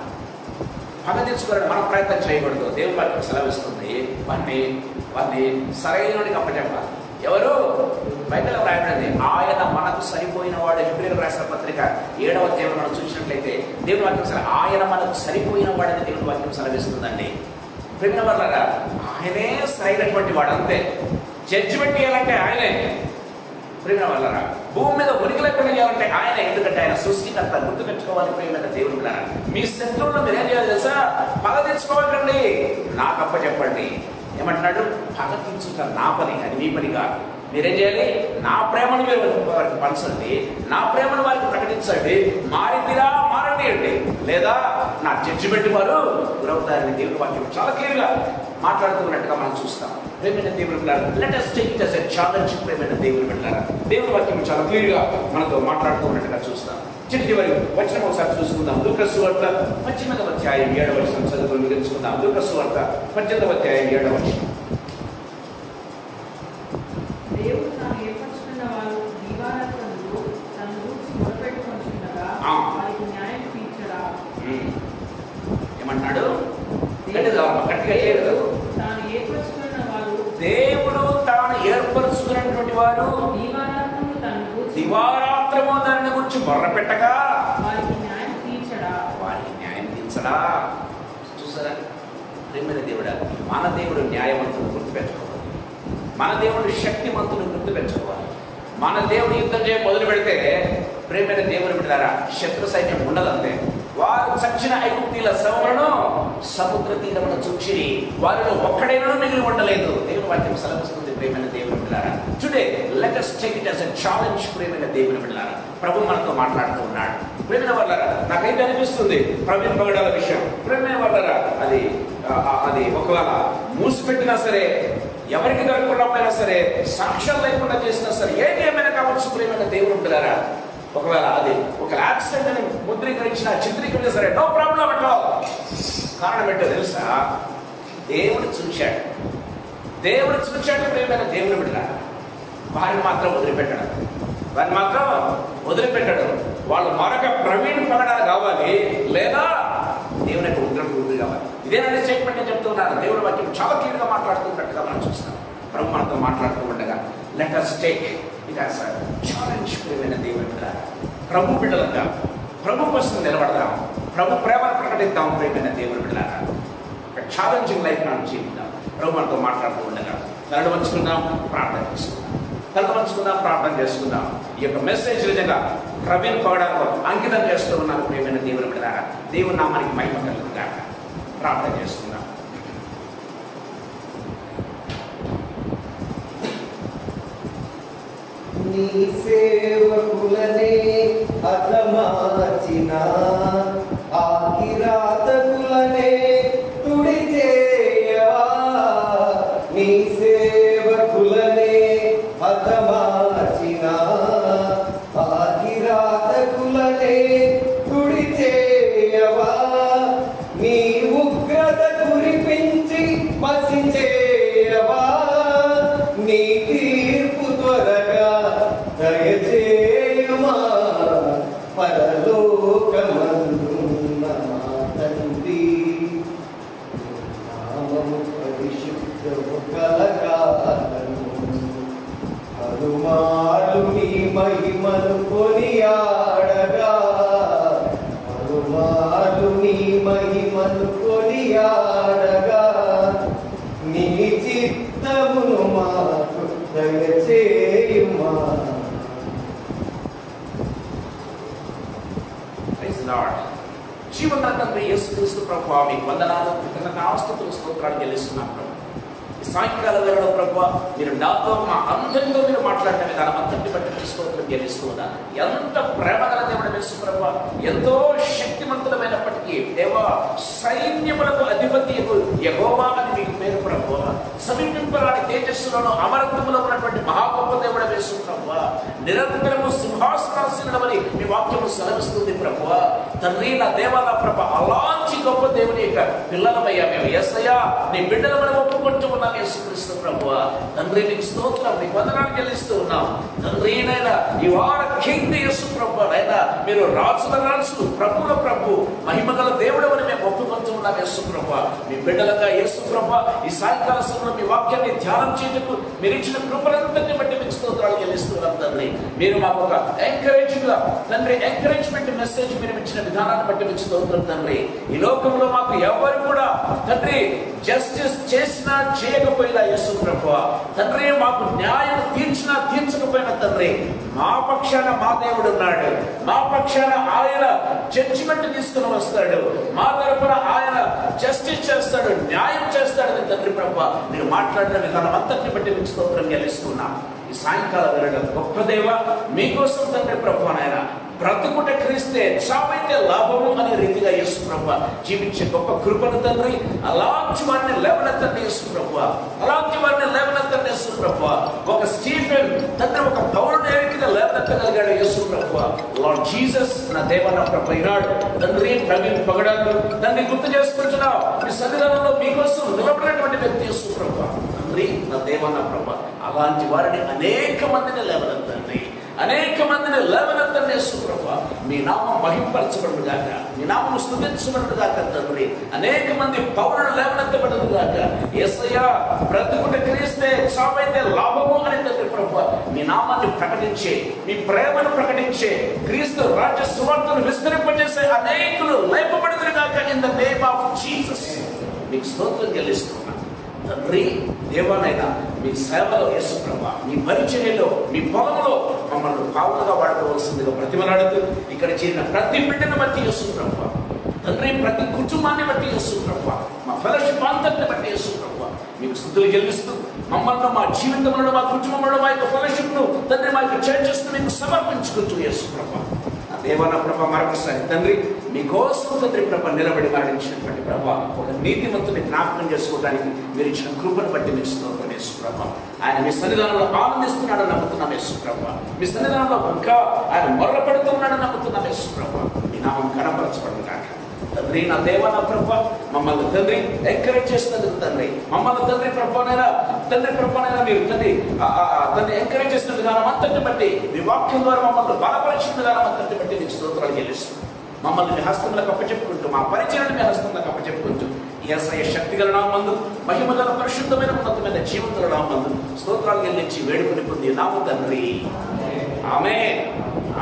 పగ తీర్చుకోవాలని మనం ప్రయత్నం చేయకూడదు. దేవుని వాక్యం సెలవిస్తుంది, వారిని సరైనడికి అప్పచెప్పాలి. ఎవరు? బైబిల్లో రాయబడింది, ఆయన మనకు సరిపోయిన వాడు. హెబ్రీయులకు రాసిన పత్రిక 7వ అధ్యాయం మనం చూసినట్లయితే దేవుని వాక్యం ఆయన మనకు సరిపోయిన వాడని దేవుని వాక్యం సెలవిస్తుందండి. ప్రేమ వల్ల ఆయనే సరైనటువంటి వాడు, అంతే. జడ్జిమెంట్ చేయాలంటే ఆయనే. ప్రేమ వల్ల భూమి మీద ఉనికి లేకుండా చేయాలంటే ఆయన, ఎందుకంటే ఆయన సృష్టికర్త. గుర్తుపెట్టుకోవాలి ప్రేమైన దేవుని వల్ల. మీ శత్రువులు మీరు ఏం చేయాలి తెలుసా? పగ తీర్చుకోవాలండి, నాకు అప్పచెప్పండి. ఏమంటున్నాడు? పగ తీర్చుట నా పని, అది మీ పని కాదు. మీరేం చేయాలి? నా ప్రేమను మీరు వారికి పంచండి, నా ప్రేమను వారికి ప్రకటించండి. మారిందిరా మారండి అండి, లేదా నా జడ్జిమెంట్ వారు గురవుతారని దేవుని వాక్యం చాలా క్లియర్గా మాట్లాడుతున్నట్టుగా మనం చూస్తాం. ప్రేమైన దేవుని బిడ్డలారా, let us take it as a challenge. ప్రేమైన దేవుని బిడ్డలారా, దేవుని వాక్యం చాలా క్లియర్గా మనతో మాట్లాడుతున్నట్టుగా చూస్తాం. చివరి వచనం ఒకసారి చూసుకుందాం. లూకాసు వార్త 18వ అధ్యాయం 7వ వచనం చదువుకొని తెలుసుకుందాం. లూకాసు వార్త 18వ అధ్యాయం 7వ వచనం. ఏమంటున్నాడు? గట్టిగా లేదు. దేవుడు తాను ఏర్పరుచుకున్నటువంటి వారు దివారాత్రము దానిని గురించి మొర్ర పెట్టగా వారికి న్యాయం తీర్చడా. చూసారా, న్యాయవంతులు గుర్తుపెట్టుకోవాలి. మన దేవుడు శక్తిమంతులు గుర్తుపెట్టుకోవాలి. మన దేవుడు యుద్ధం చేయ మొదలు పెడితే ప్రేమైన దేవుని బిడ్డలారా శత్రు సైన్యం ఉండదంతే. వారు చచ్చిన ఐగుప్తీయుల శవములను సముద్ర తీరమున చూచిరి, వారిలో ఒక్కడైనా మిగిలి ఉండలేదు. దేవుని వాక్యం సెలవిస్తుంది. ప్రేమైన దేవుని బిడ్డలారా, today let us take it as a challenge. ప్రేమైన దేవుని బిడ్డలారా, ప్రభు మనతో మాట్లాడుతూ ఉన్నాడు. ప్రేమైన వాళ్ళారా, నాకైతే అనిపిస్తుంది ప్రవీణ్ పగడాల విషయం, ప్రేమైన వాళ్ళారా, అది ఒకవేళ మూసిపెట్టినా సరే, ఎవరికి దొరకకుండా పోయినా సరే, సాక్ష్యం లేకుండా చేసినా సరే, ఏది ఏమైనా కావచ్చు ప్రేమైన దేవుని బిడ్డలారా, ఒకవేళ అది ఒక యాక్సిడెంట్ అని చిత్రీకరించినా సరే, నో ప్రాబ్లం అట్ ఆల్. కారణం ఏంటో తెలుసా? దేవుడు చూశాడు ప్రేమైన దేవుని బిడ్డలారా. వారిని మాత్రం వదిలిపెట్టాడు. వాళ్ళు మరొక ప్రవీణ్ పగడాలు కావాలి, లేదా దేవుని యొక్క ఉగ్రత కావాలి. ఇదేనండి స్టేట్మెంట్ నేను చెప్తున్నాను. దేవుడి వాక్యం చాలా క్లియర్గా మాట్లాడుతున్నట్టుగా మనం చూస్తాం. ప్రభు మనతో మాట్లాడుతూ ఉండగా let us take it as a challenge. ప్రేమైన దేవుని బిడ్డలారా, ప్రభు బిడ్డలంగా ప్రభు కోసం నిలబడదాం, ప్రభు ప్రేమను ప్రకటిద్దాం. ప్రేమైన దేవుని బిడ్డలారా, ఒక ఛాలెంజింగ్ లైఫ్ మనం జీవిద్దాం. ప్రభు మనతో మాట్లాడుతూ ఉండగా తలడు వంచుకుందాం, ప్రార్థన చేసుకుందాం. ఈ యొక్క మెసేజ్ నిజంగా ప్రవీణ్ పగడాలకు అంకితం చేస్తూ ఉన్నాను. ప్రేమైన దేవుని బిడ్డలారా, దేవుని నామానికి మహిమ కలుగుగా ప్రార్థన చేసుకుందాం. నీ సేవకులనే హతమార్చిన ఆ కిరాతకులనే తుడి చేయవా. నీ సేవకులనే హతమార్చిన ఆ కిరాతకులనే తుడి చేయవా. నీ ఉగ్రత కురిపించి మసిచేయవా. నీ తీర్పు త్వరగా దయచేయుమా. పరలోకమందున్న మా తండ్రి, నామము పరిశుద్ధము కలగాలను. పలుమార్లు నీ మహిమను కొనియాడగా, నీ చిత్తమును మాకు దయచేయుమా. జీవన తండ్రి యేసుక్రీస్తు ప్రభువా, మీకు వందనాలు, కృతజ్ఞతాస్తుతులు, స్తోత్రాలు చెల్లిస్తున్నాం ప్రభు. ఈ సాయంకాల వేళలో ప్రభువా, మీరు నాతో మా అందరితో మీరు మాట్లాడిన విధానం అంతటి బట్టి స్తోత్రం చెల్లిస్తూ ఉన్నాను. ఎంత ప్రేమగల దేవుడు యేసు ప్రభువా, ఎంతో శక్తివంతులమైనప్పటికీ దేవా, సైన్యములకు అధిపతి యెహోవా అని మీకు పేరు ప్రభువా. సమీపింపరాని తేజస్సులను అమరత్వములో ఉన్నటువంటి మహాగొప్ప దేవుడు యేసు ప్రభువా, నిరంతరము సింహాసనాసీనుడమని మీ వాక్యము సెలవిస్తుంది ప్రభువా. తండ్రి, నా దేవా, నా ప్రభు, అలాంటి గొప్ప దేవుని యొక్క పిల్లలమయ్యా మేము. యేసయ్యా, నీ బిడ్డలు మనం ఒప్పుకుంటూ ఉన్నాం యేసుక్రీస్తు ప్రభువా. తండ్రి, నీకు స్తోత్రం, నీకు వందనాలు చెల్లిస్తూ ఉన్నాం. తండ్రి నైనా, ఈ వార కింగ్ యేసు ప్రభువా, నైనా మీరు రాజుల రాజు, ప్రభుల ప్రభు, మహిమగల దేవుడు అని మేము ఒప్పుకుంటూ ఉన్నాం యేసు ప్రభువా. మీ బిడ్డలుగా యేసు ప్రభువా, ఈ సాయంకాల సమయంలో మీ వాక్యాన్ని ధ్యానం చేయటకు మీరు ఇచ్చిన కృపలందరినీ బట్టి మీకు స్తోత్రాలు చెల్లిస్తున్నాం తండ్రి. మీరు మాకు ఒక ఎంకరేజ్మెంట్ మెసేజ్ మీరు ఇచ్చిన విధానాన్ని బట్టి మీకు స్తోత్రం తండ్రి. ఈ లోకంలో మాకు ఎవరు కూడా తండ్రి జస్టిస్ చేసినా చేయకపోయినా యేసు ప్రభువా, తండ్రి మాకు న్యాయం తీర్చినా తీర్చకపోయినా తండ్రి, మా పక్షాన మా దేవుడు ఉన్నాడు. మా పక్షాన ఆయన జడ్జిమెంట్ తీసుకుని వస్తాడు. మా తరఫున ఆయన జస్టిస్ చేస్తాడు, న్యాయం చేస్తాడని తండ్రి ప్రభువా, మీరు మాట్లాడిన విధానం అంతటిని బట్టి మీకు స్తోత్రం చెల్లిస్తున్నాం. ఈ సాయంకాల వేళ గొప్ప దేవ, మీకోసం తండ్రి ప్రభువా, నాయన బ్రతుకుట క్రీస్తే, చావైతే లాభము అనే రీతిగా యేసు ప్రభువా జీవించే గొప్ప కృపను తండ్రి, అలాంటి వారిని లేవనెత్తండి యేసు ప్రభువా. యేసు ప్రభువా, ఒక స్టీఫెన్ తండ్రి ఒక పౌరుడు ఏ రీతిగా లేవనెత్తగలిగాడు యేసు ప్రభువా. లార్డ్ జీసస్, నా దేవ, నా ప్రభు ఈనాడు తండ్రి ప్రవీణ్ పగడాలు తండ్రి గుర్తు చేసుకుంటున్నావు. మీ సన్నిధానంలో మీకోసం నిలబడినటువంటి వ్యక్తి యేసు ప్రభువా. తండ్రి, నా దేవ, నా ప్రభు, అలాంటి వారిని అనేక మందిని లేవనెత్తండి. యేసు ప్రభువా. మీ నామం మహింపరచబడును గాక, మీ నామం స్తుతించబడును గాక తండ్రి. అనేక మంది పౌరులు లేవనెత్తబడును గాక. యేసయ్యా, బ్రతుకుట క్రీస్తే, చావైతే లాభము అని తండ్రి ప్రభువా, మీ నామాన్ని ప్రకటించే, మీ ప్రేమను ప్రకటించే, క్రీస్తు రాజ్య సువార్తను విస్తరింపజేసే అనేకులు లేపబడును గాక. In the name of Jesus మీకు స్తోత్రం చెల్లిస్తున్నాను. తండ్రి దేవానైనా మీ సేవలో యేసు ప్రభా, మీ పరిచర్యలో, మీ పొలంలో మమ్మల్ని పావులుగా వాడుకోవాల్సిందిగా ప్రతిమలాడుతూ ఇక్కడ చేరిన ప్రతి బిడ్డను బట్టి యేసు ప్రభా, తండ్రి ప్రతి కుటుంబాన్ని బట్టి యేసు ప్రభా, మా ఫెలోషిప్ అంతటిని బట్టి యేసు ప్రభా మీకు స్తుతులు చెల్లిస్తూ మమ్మల్ని మా జీవితంలో, మా కుటుంబంలో, మా యొక్క ఫెలోషిప్ను తండ్రి మా యొక్క చర్చస్ను మీకు సమర్పించుకుంటూ యేసు ప్రభా, దేవాన ప్రభ మరొకసారి తండ్రి మీకోసం తండ్రి ప్రభ నిలబడి మరణించినటువంటి ప్రభ ఒక నీతిమంతుని జ్ఞాపకం చేసుకోవడానికి మీరు ఇచ్చిన కృపను బట్టి మీకు స్తోత్రం యేసు ప్రభ. ఆయన మీ సన్నిధానంలో ఆనందిస్తున్నాడని నమ్ముతున్నాం యేసు ప్రభ. మీ సన్నిధానంలో ఇంకా ఆయన మొర్రపెడుతున్నాడని నమ్ముతున్నాం యేసు ప్రభ. మీ నామం కనపరచబడును కాక తండ్రి. నా దేవాన ప్రభ మమ్మల్ని తండ్రి ఎంకరేజ్ చేస్తున్నందుకు తండ్రి, మమ్మల్ని తండ్రి ప్రభానైనా మీరు తండ్రి ఎంకరేజ్ చేసిన విధానం అంతటి బట్టి, మీ వాక్యం ద్వారా మమ్మల్ని బలపరిచిన విధానం అంతటి బట్టి మీకు స్తోత్రాలు చెల్లిస్తున్నాం. మమ్మల్ని మీ హస్తంలో అప్పచెప్పుకుంటూ, మా పరిచయాన్ని మీ హస్తంలో అప్పచెప్పుకుంటూ యేసయ్య శక్తిగల నామమందు, మహిమగల పరిశుద్ధమైన ఉన్నతమైన జీవంతుల నామమందు స్తోత్రాలు చెల్లించి వేడుకొని పొంది నామ తండ్రి. ఆమేన్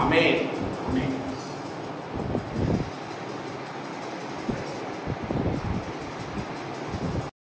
ఆమేన్.